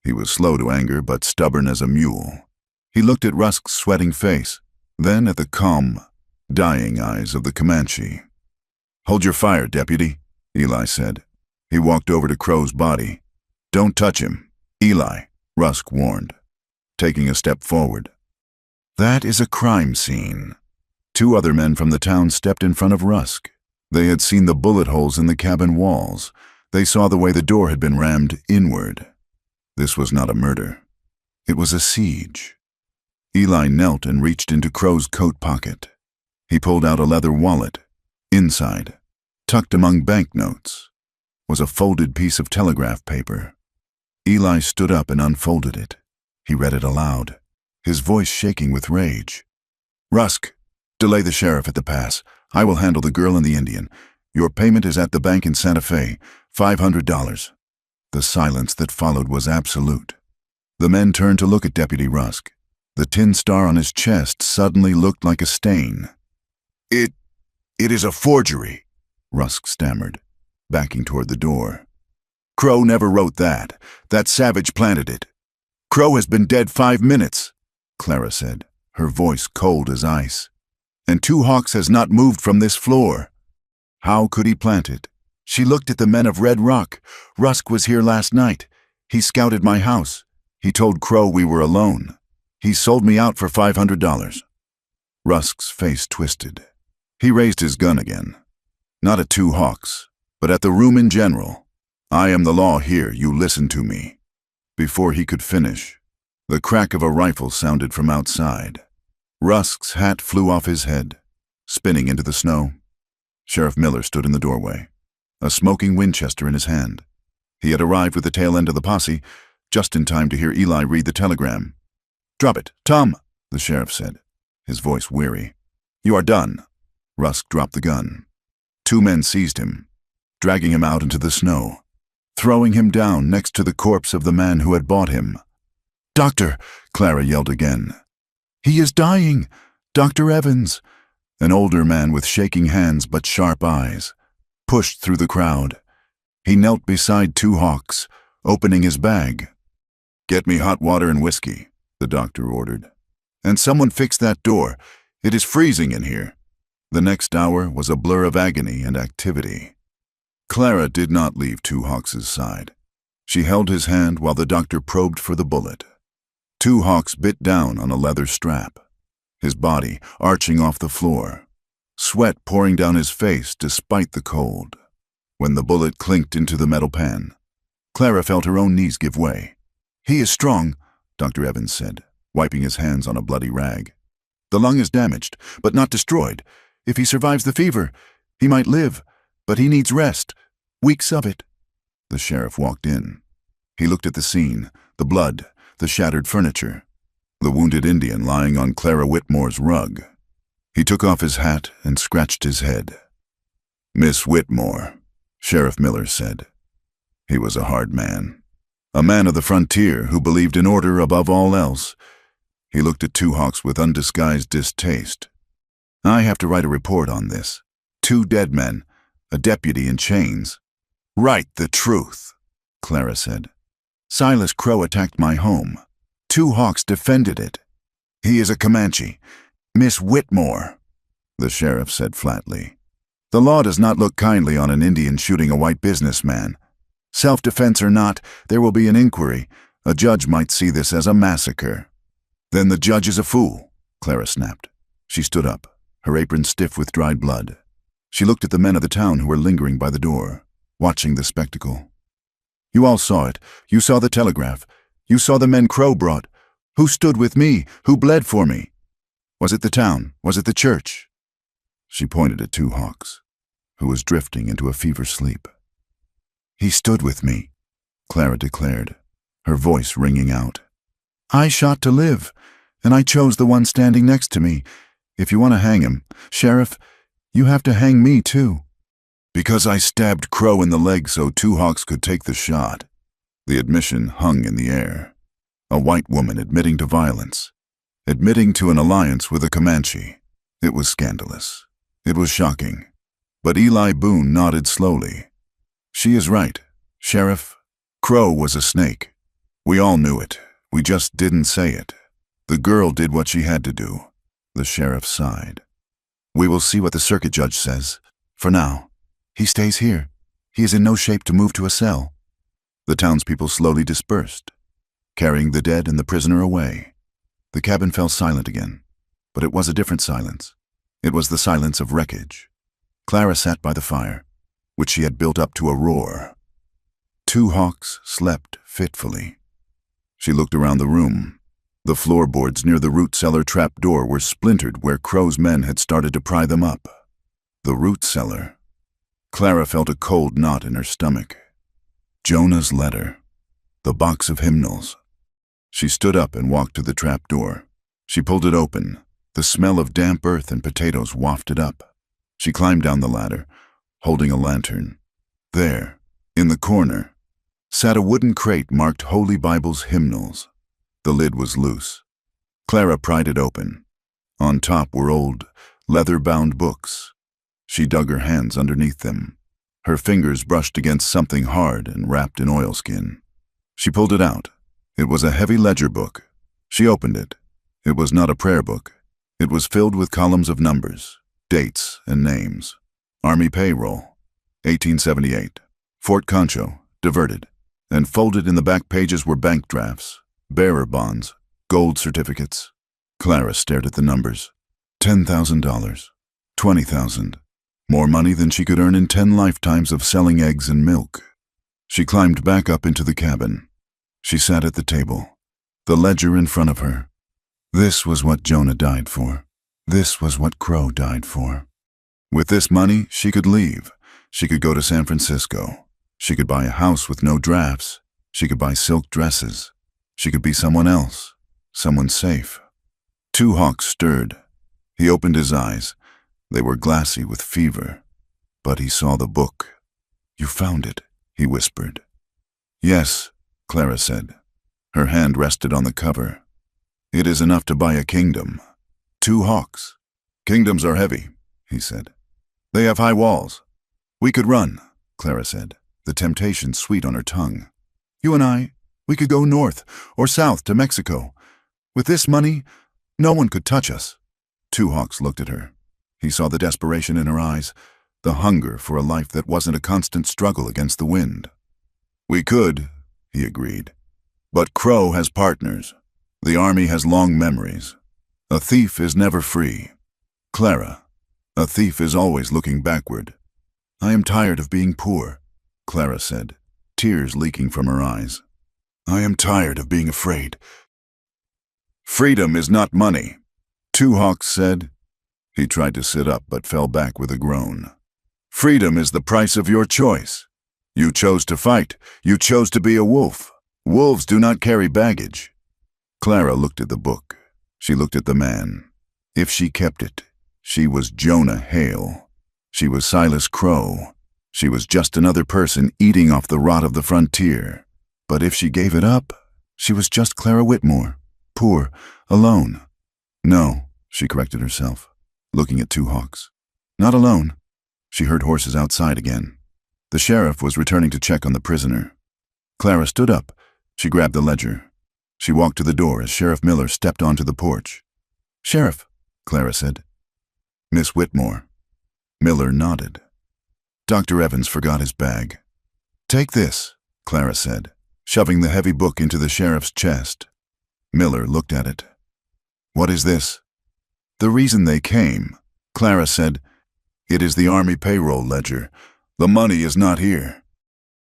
He was slow to anger, but stubborn as a mule. He looked at Rusk's sweating face, then at the calm, dying eyes of the Comanche. "Hold your fire, deputy," Eli said. He walked over to Crow's body. "Don't touch him, Eli," Rusk warned, taking a step forward. "That is a crime scene." Two other men from the town stepped in front of Rusk. They had seen the bullet holes in the cabin walls. They saw the way the door had been rammed inward. This was not a murder. It was a siege. Eli knelt and reached into Crow's coat pocket. He pulled out a leather wallet. Inside, tucked among banknotes, was a folded piece of telegraph paper. Eli stood up and unfolded it. He read it aloud, his voice shaking with rage. "Rusk, delay the sheriff at the pass. I will handle the girl and the Indian. Your payment is at the bank in Santa Fe, $500. The silence that followed was absolute. The men turned to look at Deputy Rusk. The tin star on his chest suddenly looked like a stain. It is a forgery," Rusk stammered, backing toward the door. "Crow never wrote that. That savage planted it." "Crow has been dead 5 minutes," Clara said, her voice cold as ice. "And Two Hawks has not moved from this floor." How could he plant it? She looked at the men of Red Rock. "Rusk was here last night. He scouted my house. He told Crow we were alone. He sold me out for $500. Rusk's face twisted. He raised his gun again. Not at Two Hawks, but at the room in general. I am the law here, you listen to me. Before he could finish, the crack of a rifle sounded from outside. Rusk's hat flew off his head, spinning into the snow. Sheriff Miller stood in the doorway, a smoking Winchester in his hand. He had arrived with the tail end of the posse, just in time to hear Eli read the telegram. "Drop it, Tom," the sheriff said, his voice weary. "You are done." Rusk dropped the gun. Two men seized him, dragging him out into the snow, throwing him down next to the corpse of the man who had bought him. "Doctor!" Clara yelled again. "He is dying! Dr. Evans!" An older man with shaking hands but sharp eyes pushed through the crowd. He knelt beside Two Hawks, opening his bag. "Get me hot water and whiskey," the doctor ordered. "And someone fix that door. It is freezing in here." The next hour was a blur of agony and activity. Clara did not leave Two Hawks' side. She held his hand while the doctor probed for the bullet. Two Hawks bit down on a leather strap, his body arching off the floor, sweat pouring down his face despite the cold. When the bullet clinked into the metal pan, Clara felt her own knees give way. "He is strong," Dr. Evans said, wiping his hands on a bloody rag. "The lung is damaged, but not destroyed. If he survives the fever, he might live, but he needs rest. Weeks of it." The sheriff walked in. He looked at the scene, the blood, the shattered furniture, the wounded Indian lying on Clara Whitmore's rug. He took off his hat and scratched his head. "Miss Whitmore," Sheriff Miller said. He was a hard man, a man of the frontier who believed in order above all else. He looked at Two Hawks with undisguised distaste. "I have to write a report on this. 2 dead men, a deputy in chains." "Write the truth," Clara said. "Silas Crow attacked my home. Two Hawks defended it. He is a Comanche. Miss Whitmore," the sheriff said flatly. "The law does not look kindly on an Indian shooting a white businessman. Self-defense or not, there will be an inquiry. A judge might see this as a massacre." "Then the judge is a fool," Clara snapped. She stood up, her apron stiff with dried blood. She looked at the men of the town who were lingering by the door, watching the spectacle. "You all saw it. You saw the telegraph. You saw the men Crow brought. Who stood with me? Who bled for me? Was it the town? Was it the church?" She pointed at Two Hawks, who was drifting into a fever sleep. "He stood with me," Clara declared, her voice ringing out. "I shot to live, and I chose the one standing next to me. If you want to hang him, Sheriff, you have to hang me too." "Because I stabbed Crow in the leg so Two Hawks could take the shot." The admission hung in the air. A white woman admitting to violence, admitting to an alliance with a Comanche. It was scandalous. It was shocking. But Eli Boone nodded slowly. "She is right, Sheriff. Crow was a snake. We all knew it. We just didn't say it. The girl did what she had to do." The sheriff sighed. "We will see what the circuit judge says. For now, he stays here. He is in no shape to move to a cell." The townspeople slowly dispersed, carrying the dead and the prisoner away. The cabin fell silent again, but it was a different silence. It was the silence of wreckage. Clara sat by the fire, which she had built up to a roar. Two Hawks slept fitfully. She looked around the room. The floorboards near the root cellar trap door were splintered where Crow's men had started to pry them up. The root cellar. Clara felt a cold knot in her stomach. Jonah's letter. The box of hymnals. She stood up and walked to the trap door. She pulled it open. The smell of damp earth and potatoes wafted up. She climbed down the ladder, holding a lantern. There, in the corner, sat a wooden crate marked Holy Bible's hymnals. The lid was loose. Clara pried it open. On top were old, leather-bound books. She dug her hands underneath them. Her fingers brushed against something hard and wrapped in oilskin. She pulled it out. It was a heavy ledger book. She opened it. It was not a prayer book. It was filled with columns of numbers, dates, and names. Army payroll, 1878. Fort Concho, diverted. And folded in the back pages were bank drafts, bearer bonds, Gold certificates. Clara stared at the numbers. $10,000. $20,000. More money than she could earn in 10 lifetimes of selling eggs and milk. She climbed back up into the cabin. She sat at the table, the ledger in front of her. This was what Jonah died for. This was what Crow died for. With this money, she could leave. She could go to San Francisco. She could buy a house with no drafts. She could buy silk dresses. She could be someone else, someone safe. Two Hawks stirred. He opened his eyes. They were glassy with fever. But he saw the book. "You found it," he whispered. "Yes," Clara said. Her hand rested on the cover. "It is enough to buy a kingdom." Two Hawks. "Kingdoms are heavy," he said. "They have high walls." "We could run," Clara said, the temptation sweet on her tongue. "You and I, we could go north or south to Mexico. With this money, no one could touch us." Two Hawks looked at her. He saw the desperation in her eyes, the hunger for a life that wasn't a constant struggle against the wind. "We could," he agreed. "But Crow has partners. The army has long memories. A thief is never free. Clara, a thief is always looking backward." "I am tired of being poor," Clara said, tears leaking from her eyes. "I am tired of being afraid." "Freedom is not money," Two Hawks said. He tried to sit up but fell back with a groan. "Freedom is the price of your choice. You chose to fight. You chose to be a wolf. Wolves do not carry baggage." Clara looked at the book. She looked at the man. If she kept it, she was Jonah Hale. She was Silas Crow. She was just another person eating off the rot of the frontier. But if she gave it up, she was just Clara Whitmore, poor, alone. No, she corrected herself, looking at Two Hawks. Not alone. She heard horses outside again. The sheriff was returning to check on the prisoner. Clara stood up. She grabbed the ledger. She walked to the door as Sheriff Miller stepped onto the porch. "Sheriff," Clara said. "Miss Whitmore." Miller nodded. Dr. Evans forgot his bag. "Take this," Clara said, shoving the heavy book into the sheriff's chest. Miller looked at it. "What is this?" "The reason they came," Clara said. "It is the Army payroll ledger. The money is not here.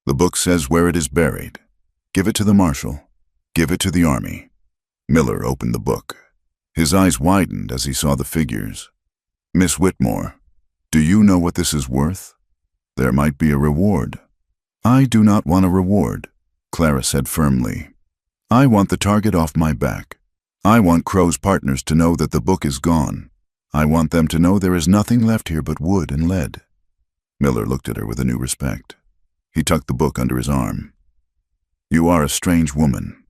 The book says where it is buried. Give it to the marshal. Give it to the Army." Miller opened the book. His eyes widened as he saw the figures. "Miss Whitmore, do you know what this is worth? There might be a reward." "I do not want a reward," Clara said firmly. "I want the target off my back. I want Crow's partners to know that the book is gone. I want them to know there is nothing left here but wood and lead." Miller looked at her with a new respect. He tucked the book under his arm. "You are a strange woman.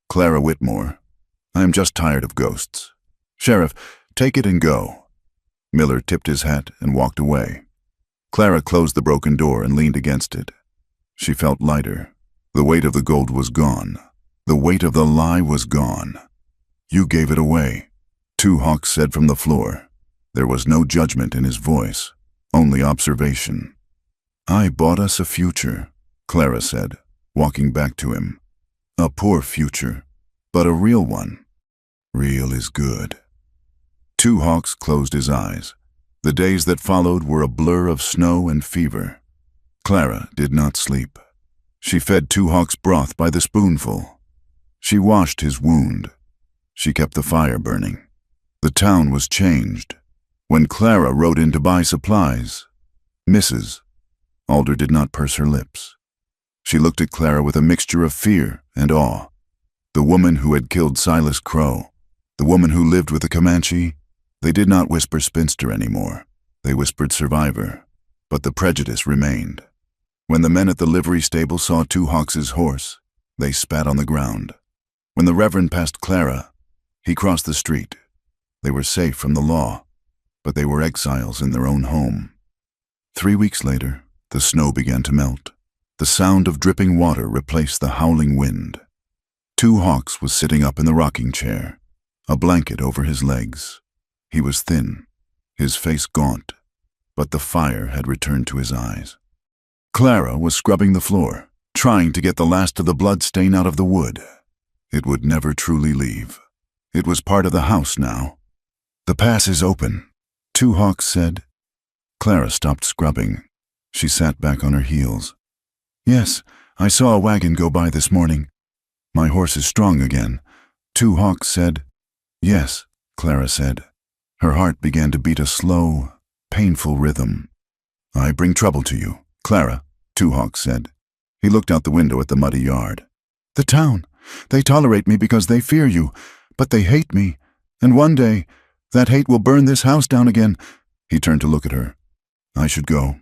Clara Whitmore, I am just tired of ghosts. Sheriff, take it and go." Miller tipped his hat and walked away. Clara closed the broken door and leaned against it. She felt lighter. The weight of the gold was gone. The weight of the lie was gone. "You gave it away," Two Hawks said from the floor. There was no judgment in his voice, only observation. "I bought us a future," Clara said, walking back to him. "A poor future, but a real one. Real is good." Two Hawks closed his eyes. The days that followed were a blur of snow and fever. Clara did not sleep. She fed Two Hawks broth by the spoonful. She washed his wound. She kept the fire burning. The town was changed. When Clara rode in to buy supplies, Mrs. Alder did not purse her lips. She looked at Clara with a mixture of fear and awe. The woman who had killed Silas Crow, the woman who lived with the Comanche, they did not whisper spinster anymore. They whispered survivor, but the prejudice remained. When the men at the livery stable saw Two Hawks' horse, they spat on the ground. When the Reverend passed Clara, he crossed the street. They were safe from the law, but they were exiles in their own home. 3 weeks later, the snow began to melt. The sound of dripping water replaced the howling wind. Two Hawks was sitting up in the rocking chair, a blanket over his legs. He was thin, his face gaunt, but the fire had returned to his eyes. Clara was scrubbing the floor, trying to get the last of the blood stain out of the wood. It would never truly leave. It was part of the house now. "The pass is open," Two Hawks said. Clara stopped scrubbing. She sat back on her heels. "Yes, I saw a wagon go by this morning. My horse is strong again," Two Hawks said. "Yes," Clara said. Her heart began to beat a slow, painful rhythm. "I bring trouble to you, Clara," Two Hawks said. He looked out the window at the muddy yard. "The town. They tolerate me because they fear you, but they hate me. And one day, that hate will burn this house down again." He turned to look at her. "I should go.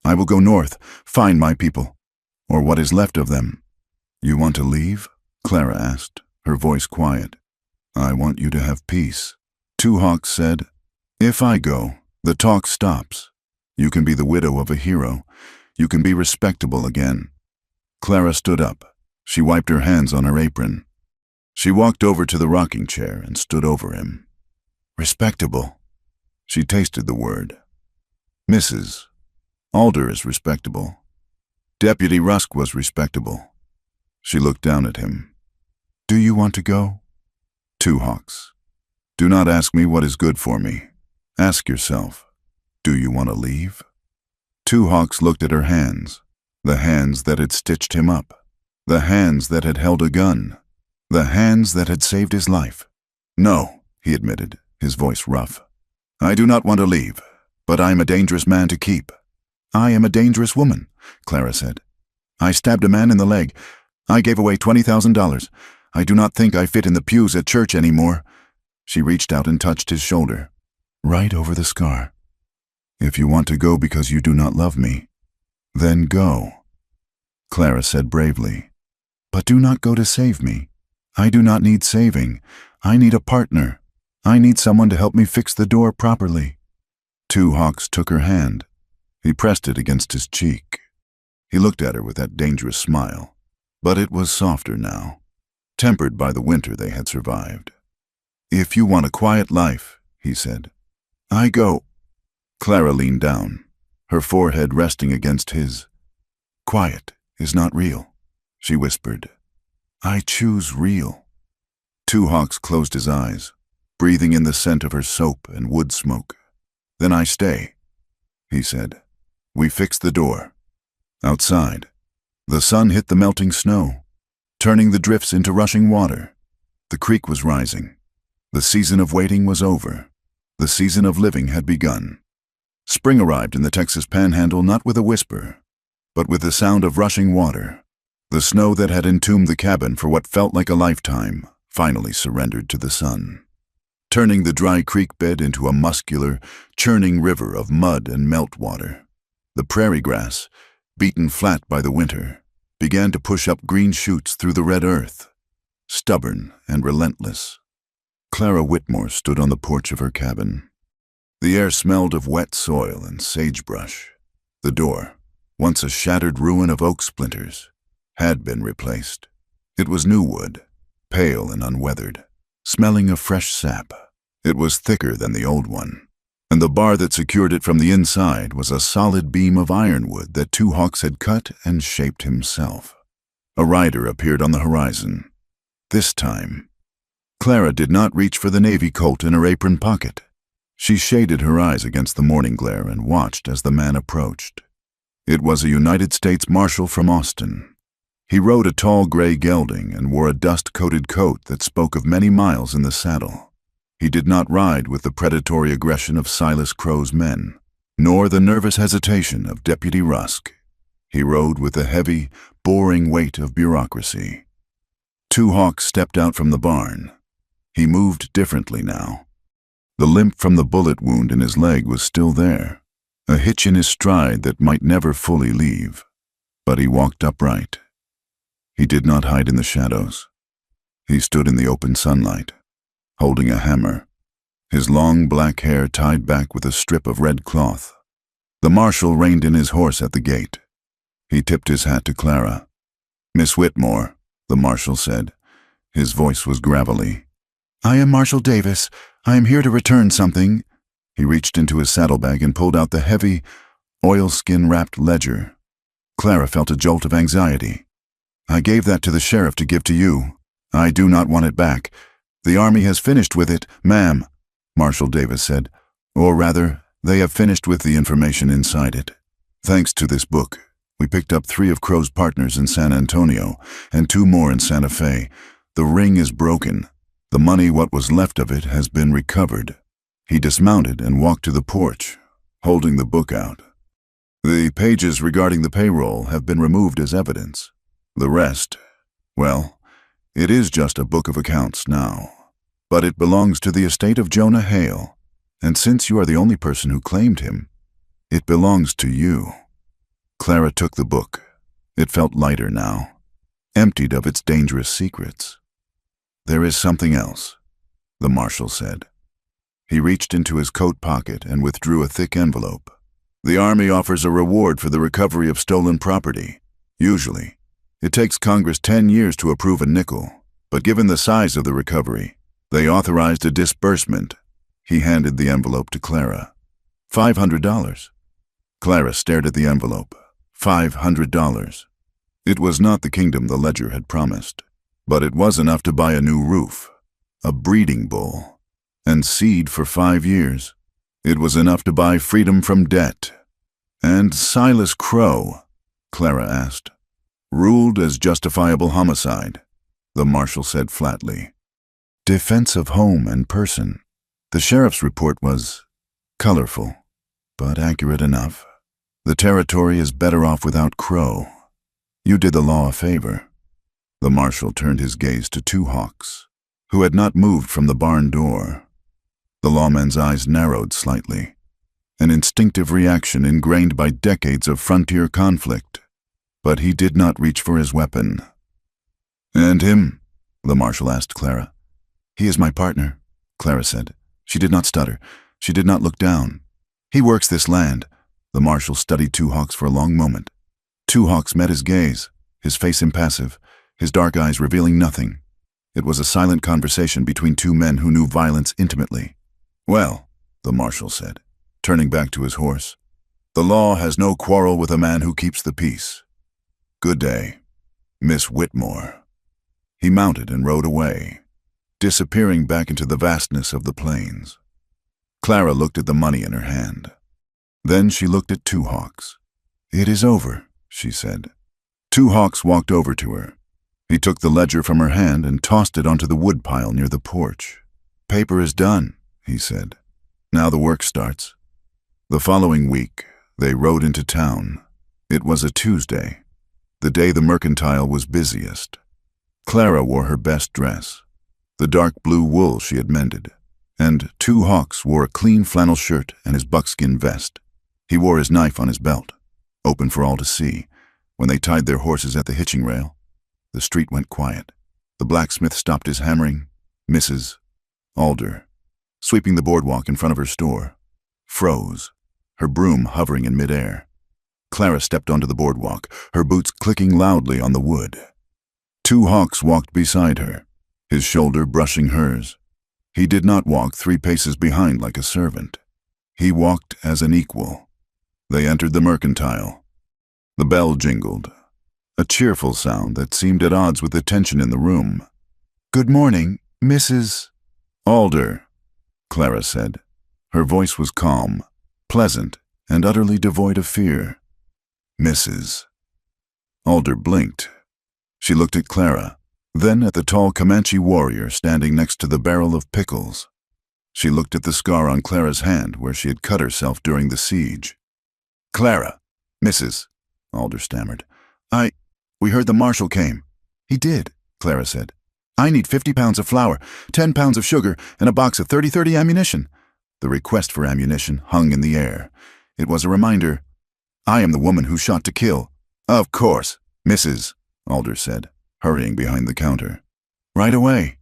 I will go north, find my people, or what is left of them." "You want to leave?" Clara asked, her voice quiet. "I want you to have peace," Two Hawks said. "If I go, the talk stops. You can be the widow of a hero. You can be respectable again." Clara stood up. She wiped her hands on her apron. She walked over to the rocking chair and stood over him. "Respectable." She tasted the word. "Mrs. Alder is respectable. Deputy Rusk was respectable." She looked down at him. "Do you want to go?" Two Hawks. "Do not ask me what is good for me. Ask yourself, do you want to leave?" Two Hawks looked at her hands, the hands that had stitched him up, the hands that had held a gun, the hands that had saved his life. "No," he admitted, his voice rough. "I do not want to leave, but I am a dangerous man to keep." "I am a dangerous woman," Clara said. "I stabbed a man in the leg. I gave away $20,000. I do not think I fit in the pews at church anymore." She reached out and touched his shoulder, right over the scar. "If you want to go because you do not love me, then go," Clara said bravely. "But do not go to save me. I do not need saving. I need a partner. I need someone to help me fix the door properly." Two Hawks took her hand. He pressed it against his cheek. He looked at her with that dangerous smile, but it was softer now, tempered by the winter they had survived. "If you want a quiet life," he said, "I go." Clara leaned down, her forehead resting against his. "Quiet is not real," she whispered. "I choose real." Two Hawks closed his eyes, breathing in the scent of her soap and wood smoke. "Then I stay," he said. We fixed the door. Outside, the sun hit the melting snow, turning the drifts into rushing water. The creek was rising. The season of waiting was over. The season of living had begun. Spring arrived in the Texas Panhandle not with a whisper, but with the sound of rushing water. The snow that had entombed the cabin for what felt like a lifetime finally surrendered to the sun, turning the dry creek bed into a muscular, churning river of mud and meltwater. The prairie grass, beaten flat by the winter, began to push up green shoots through the red earth, stubborn and relentless. Clara Whitmore stood on the porch of her cabin. The air smelled of wet soil and sagebrush. The door, once a shattered ruin of oak splinters, had been replaced. It was new wood, pale and unweathered, smelling of fresh sap. It was thicker than the old one, and the bar that secured it from the inside was a solid beam of ironwood that Two Hawks had cut and shaped himself. A rider appeared on the horizon. This time, Clara did not reach for the navy colt in her apron pocket. She shaded her eyes against the morning glare and watched as the man approached. It was a United States Marshal from Austin. He rode a tall gray gelding and wore a dust-coated coat that spoke of many miles in the saddle. He did not ride with the predatory aggression of Silas Crow's men, nor the nervous hesitation of Deputy Rusk. He rode with the heavy, boring weight of bureaucracy. Two Hawks stepped out from the barn. He moved differently now. The limp from the bullet wound in his leg was still there, a hitch in his stride that might never fully leave. But he walked upright. He did not hide in the shadows. He stood in the open sunlight, holding a hammer, his long black hair tied back with a strip of red cloth. The marshal reined in his horse at the gate. He tipped his hat to Clara. "Miss Whitmore," the marshal said. His voice was gravelly. "I am Marshal Davis. I am here to return something." He reached into his saddlebag and pulled out the heavy, oilskin-wrapped ledger. Clara felt a jolt of anxiety. "I gave that to the sheriff to give to you. I do not want it back. "The Army has finished with it, ma'am," Marshal Davis said. "Or rather, they have finished with the information inside it. Thanks to this book, we picked up 3 of Crow's partners in San Antonio and 2 more in Santa Fe. The ring is broken. The money, what was left of it, has been recovered." He dismounted and walked to the porch, holding the book out. "The pages regarding the payroll have been removed as evidence. The rest, well, it is just a book of accounts now. But it belongs to the estate of Jonah Hale, and since you are the only person who claimed him, it belongs to you." Clara took the book. It felt lighter now, emptied of its dangerous secrets. "There is something else," the marshal said. He reached into his coat pocket and withdrew a thick envelope. "The Army offers a reward for the recovery of stolen property. Usually, it takes Congress 10 years to approve a nickel, but given the size of the recovery, they authorized a disbursement." He handed the envelope to Clara. $500. Clara stared at the envelope. $500. It was not the kingdom the ledger had promised, but it was enough to buy a new roof, a breeding bull, and seed for 5 years. It was enough to buy freedom from debt. "And Silas Crow?" Clara asked. "Ruled as justifiable homicide," the marshal said flatly. "Defense of home and person." The sheriff's report was colorful, but accurate enough. "The territory is better off without Crow. You did the law a favor." The marshal turned his gaze to 2 Hawks, who had not moved from the barn door. The lawman's eyes narrowed slightly, an instinctive reaction ingrained by decades of frontier conflict. But he did not reach for his weapon. "And him?" the marshal asked Clara. "He is my partner," Clara said. She did not stutter. She did not look down. "He works this land." The marshal studied 2 Hawks for a long moment. 2 Hawks met his gaze, his face impassive, his dark eyes revealing nothing. It was a silent conversation between 2 men who knew violence intimately. "Well," the marshal said, turning back to his horse, "the law has no quarrel with a man who keeps the peace. Good day, Miss Whitmore." He mounted and rode away, disappearing back into the vastness of the plains. Clara looked at the money in her hand. Then she looked at 2 Hawks. "It is over," she said. 2 Hawks walked over to her. He took the ledger from her hand and tossed it onto the woodpile near the porch. "Paper is done," he said. "Now the work starts." The following week, they rode into town. It was a Tuesday, the day the mercantile was busiest. Clara wore her best dress, the dark blue wool she had mended, and 2 Hawks wore a clean flannel shirt and his buckskin vest. He wore his knife on his belt, open for all to see. When they tied their horses at the hitching rail, the street went quiet. The blacksmith stopped his hammering. Mrs. Alder, sweeping the boardwalk in front of her store, froze, her broom hovering in midair. Clara stepped onto the boardwalk, her boots clicking loudly on the wood. 2 Hawks walked beside her, his shoulder brushing hers. He did not walk 3 paces behind like a servant. He walked as an equal. They entered the mercantile. The bell jingled, a cheerful sound that seemed at odds with the tension in the room. "Good morning, Mrs. Alder," Clara said. Her voice was calm, pleasant, and utterly devoid of fear. "Mrs." Alder blinked. She looked at Clara, then at the tall Comanche warrior standing next to the barrel of pickles. She looked at the scar on Clara's hand where she had cut herself during the siege. "Clara, Mrs." Alder stammered. We heard the marshal came." "He did," Clara said. "I need 50 pounds of flour, 10 pounds of sugar, and a box of 30-30 ammunition." The request for ammunition hung in the air. It was a reminder. "I am the woman who shot to kill." "Of course, Mrs." Alder said, hurrying behind the counter. "Right away,"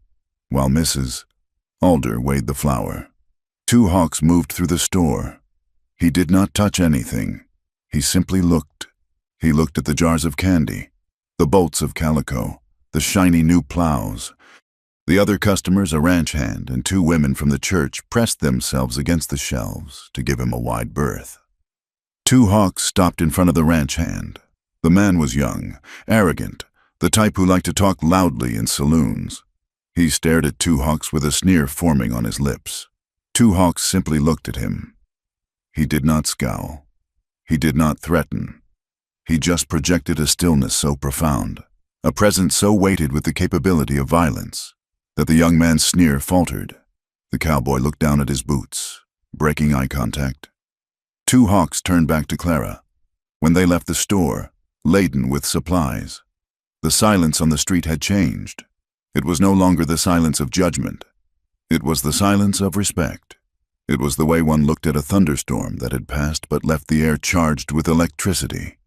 while Mrs. Alder weighed the flour. 2 Hawks moved through the store. He did not touch anything. He simply looked. He looked at the jars of candy, the bolts of calico, the shiny new plows. The other customers, a ranch hand and 2 women from the church, pressed themselves against the shelves to give him a wide berth. 2 Hawks stopped in front of the ranch hand. The man was young, arrogant, the type who liked to talk loudly in saloons. He stared at Two Hawks with a sneer forming on his lips. Two Hawks simply looked at him. He did not scowl. He did not threaten. He just projected a stillness so profound, a presence so weighted with the capability of violence, that the young man's sneer faltered. The cowboy looked down at his boots, breaking eye contact. Two Hawks turned back to Clara. When they left the store, laden with supplies, the silence on the street had changed. It was no longer the silence of judgment. It was the silence of respect. It was the way one looked at a thunderstorm that had passed but left the air charged with electricity.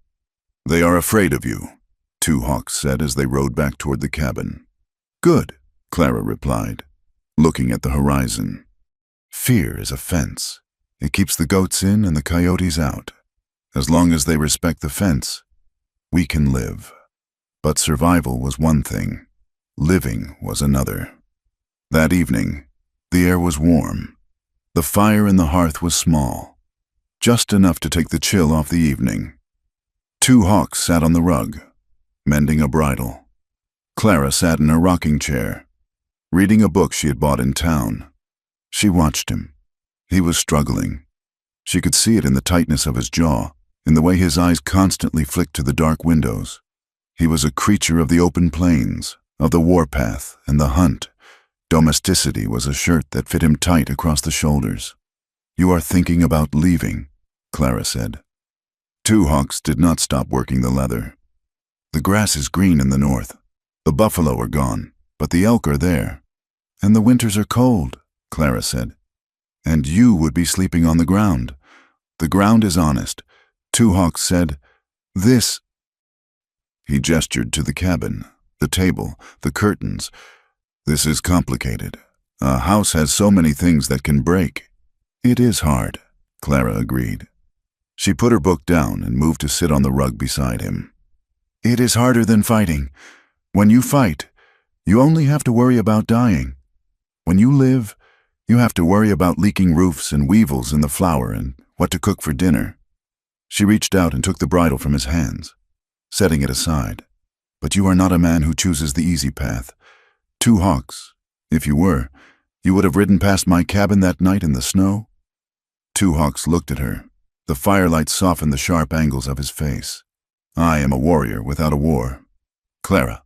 "They are afraid of you," Two Hawks said as they rode back toward the cabin. "Good," Clara replied, looking at the horizon. "Fear is a fence. It keeps the goats in and the coyotes out. As long as they respect the fence, we can live." But survival was one thing. Living was another. That evening, the air was warm. The fire in the hearth was small, just enough to take the chill off the evening. Two Hawks sat on the rug, mending a bridle. Clara sat in her rocking chair, reading a book she had bought in town. She watched him. He was struggling. She could see it in the tightness of his jaw, in the way his eyes constantly flicked to the dark windows. He was a creature of the open plains, of the warpath and the hunt. Domesticity was a shirt that fit him tight across the shoulders. "You are thinking about leaving," Clara said. Two Hawks did not stop working the leather. "The grass is green in the north. The buffalo are gone, but the elk are there. And the winters are cold," Clara said. "And you would be sleeping on the ground. The ground is honest." Two Hawks said, "This—" He gestured to the cabin, the table, the curtains. "This is complicated. A house has so many things that can break." "It is hard," Clara agreed. She put her book down and moved to sit on the rug beside him. "It is harder than fighting. When you fight, you only have to worry about dying. When you live, you have to worry about leaking roofs and weevils in the flour and what to cook for dinner." She reached out and took the bridle from his hands, setting it aside. "But you are not a man who chooses the easy path. Two Hawks, if you were, you would have ridden past my cabin that night in the snow?" Two Hawks looked at her. The firelight softened the sharp angles of his face. "I am a warrior without a war. Clara,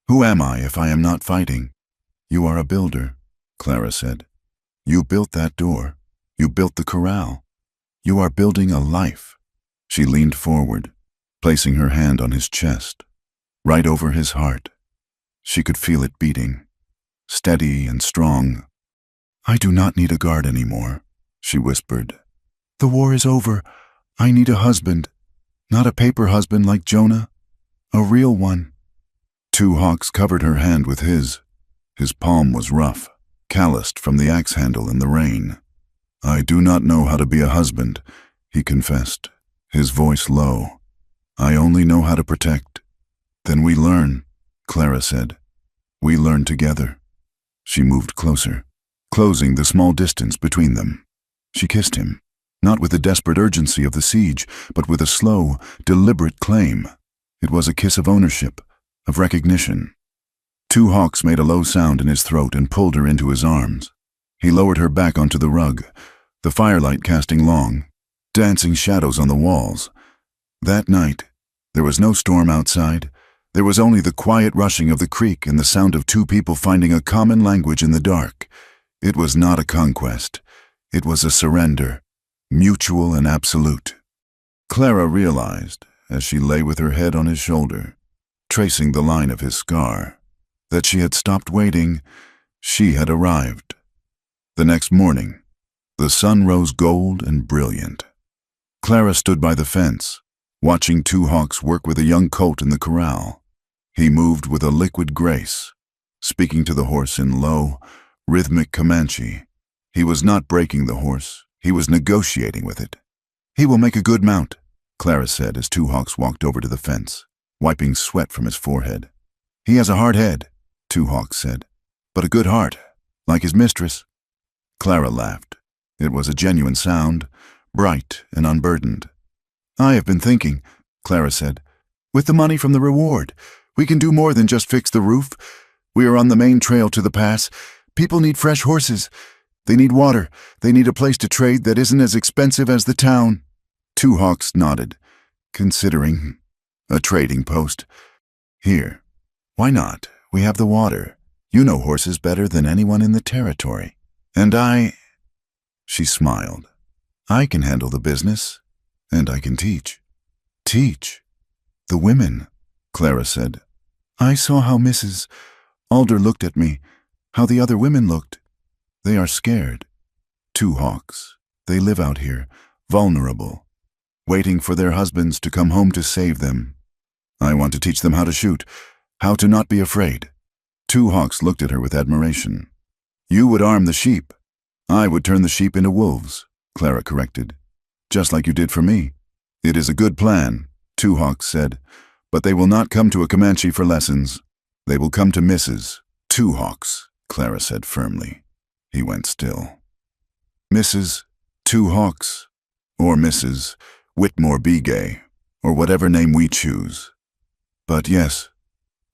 who am I if I am not fighting?" "You are a builder," Clara said. "You built that door. You built the corral. You are building a life." She leaned forward, placing her hand on his chest, right over his heart. She could feel it beating, steady and strong. "I do not need a guard anymore," she whispered. "The war is over. I need a husband. Not a paper husband like Jonah. A real one." Two Hawks covered her hand with his. His palm was rough, calloused from the axe handle in the rain. "I do not know how to be a husband," he confessed, his voice low. "I only know how to protect." "Then we learn," Clara said. "We learn together." She moved closer, closing the small distance between them. She kissed him, not with the desperate urgency of the siege, but with a slow, deliberate claim. It was a kiss of ownership, of recognition. Two Hawks made a low sound in his throat and pulled her into his arms. He lowered her back onto the rug, the firelight casting long, dancing shadows on the walls. That night, there was no storm outside. There was only the quiet rushing of the creek and the sound of two people finding a common language in the dark. It was not a conquest. It was a surrender, mutual and absolute. Clara realized, as she lay with her head on his shoulder, tracing the line of his scar, that she had stopped waiting. She had arrived. The next morning, the sun rose gold and brilliant. Clara stood by the fence, watching Two Hawks work with a young colt in the corral. He moved with a liquid grace, speaking to the horse in low, rhythmic Comanche. He was not breaking the horse. He was negotiating with it. "He will make a good mount," Clara said as Two Hawks walked over to the fence, wiping sweat from his forehead. "He has a hard head," Two Hawks said, "but a good heart, like his mistress." Clara laughed. It was a genuine sound, bright and unburdened. "I have been thinking," Clara said. "With the money from the reward, we can do more than just fix the roof. We are on the main trail to the pass. People need fresh horses. They need water. They need a place to trade that isn't as expensive as the town." Two Hawks nodded, considering a trading post. "Here. Why not? We have the water. You know horses better than anyone in the territory. And she smiled. "I can handle the business, and I can teach." "Teach? The women," Clara said. "I saw how Mrs. Alder looked at me, how the other women looked. They are scared. Two Hawks. They live out here, vulnerable, waiting for their husbands to come home to save them. I want to teach them how to shoot, how to not be afraid." Two Hawks looked at her with admiration. "You would arm the sheep. I would turn the sheep into wolves," Clara corrected. "Just like you did for me." "It is a good plan," Two Hawks said, "but they will not come to a Comanche for lessons. They will come to Mrs. Two Hawks," Clara said firmly. He went still. "Mrs. Two Hawks, or Mrs. Whitmore Begay, or whatever name we choose. But yes,"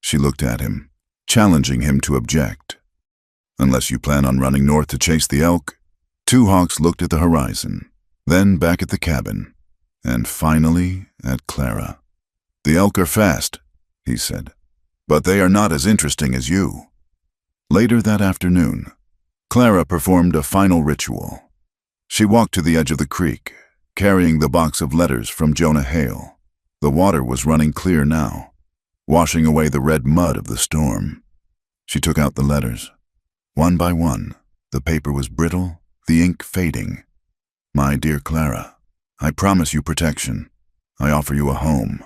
she looked at him, challenging him to object. "Unless you plan on running north to chase the elk." Two Hawks looked at the horizon, then back at the cabin, and finally at Clara. "The elk are fast," he said, "but they are not as interesting as you." Later that afternoon, Clara performed a final ritual. She walked to the edge of the creek, carrying the box of letters from Jonah Hale. The water was running clear now, washing away the red mud of the storm. She took out the letters. One by one, the paper was brittle, the ink fading. "My dear Clara, I promise you protection. I offer you a home."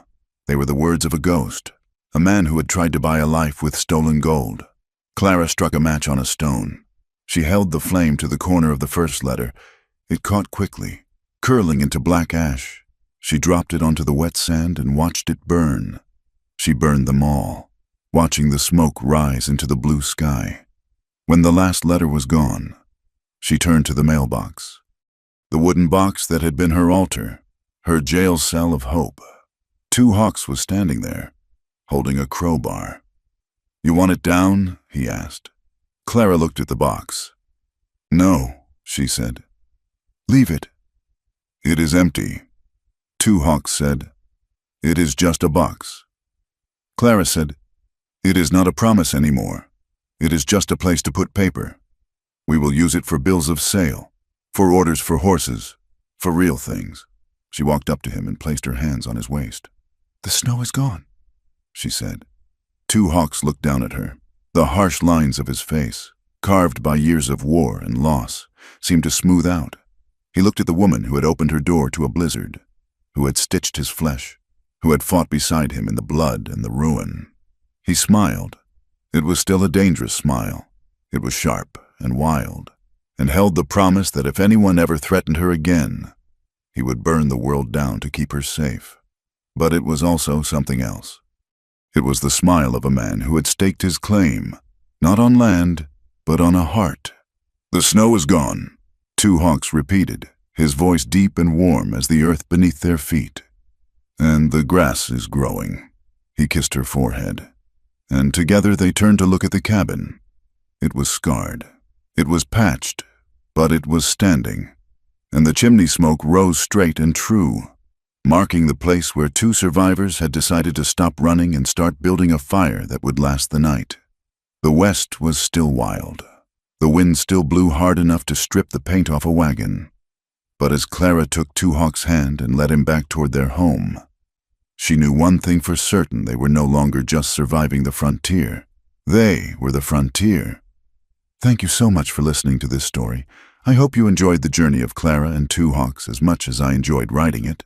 They were the words of a ghost, a man who had tried to buy a life with stolen gold. Clara struck a match on a stone. She held the flame to the corner of the first letter. It caught quickly, curling into black ash. She dropped it onto the wet sand and watched it burn. She burned them all, watching the smoke rise into the blue sky. When the last letter was gone, she turned to the mailbox. The wooden box that had been her altar, her jail cell of hope. Two Hawks was standing there, holding a crowbar. "You want it down?" he asked. Clara looked at the box. "No," she said. "Leave it." "It is empty." Two Hawks said. "It is just a box." Clara said, "It is not a promise anymore. It is just a place to put paper. We will use it for bills of sale, for orders for horses, for real things." She walked up to him and placed her hands on his waist. "The snow is gone," she said. Two Hawks looked down at her. The harsh lines of his face, carved by years of war and loss, seemed to smooth out. He looked at the woman who had opened her door to a blizzard, who had stitched his flesh, who had fought beside him in the blood and the ruin. He smiled. It was still a dangerous smile. It was sharp and wild, and held the promise that if anyone ever threatened her again, he would burn the world down to keep her safe. But it was also something else. It was the smile of a man who had staked his claim, not on land, but on a heart. "The snow is gone," Two Hawks repeated, his voice deep and warm as the earth beneath their feet. "And the grass is growing." He kissed her forehead, and together they turned to look at the cabin. It was scarred. It was patched, but it was standing, and the chimney smoke rose straight and true, marking the place where two survivors had decided to stop running and start building a fire that would last the night. The west was still wild. The wind still blew hard enough to strip the paint off a wagon. But as Clara took Two Hawks' hand and led him back toward their home, she knew one thing for certain: they were no longer just surviving the frontier. They were the frontier. Thank you so much for listening to this story. I hope you enjoyed the journey of Clara and Two Hawks as much as I enjoyed writing it.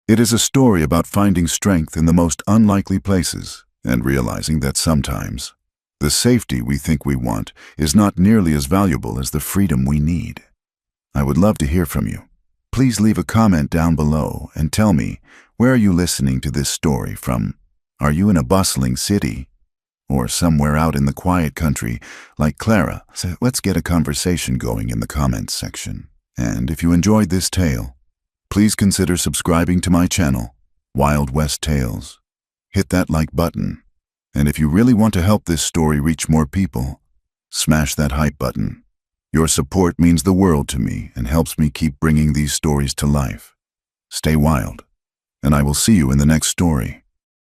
It is a story about finding strength in the most unlikely places and realizing that sometimes the safety we think we want is not nearly as valuable as the freedom we need. I would love to hear from you. Please leave a comment down below and tell me, where are you listening to this story from? Are you in a bustling city? Or somewhere out in the quiet country like Clara? So let's get a conversation going in the comments section. And if you enjoyed this tale, please consider subscribing to my channel, Wild West Tales. Hit that like button And if you really want to help this story reach more people, smash that hype button. Your support means the world to me and helps me keep bringing these stories to life. Stay wild, and I will see you in the next story.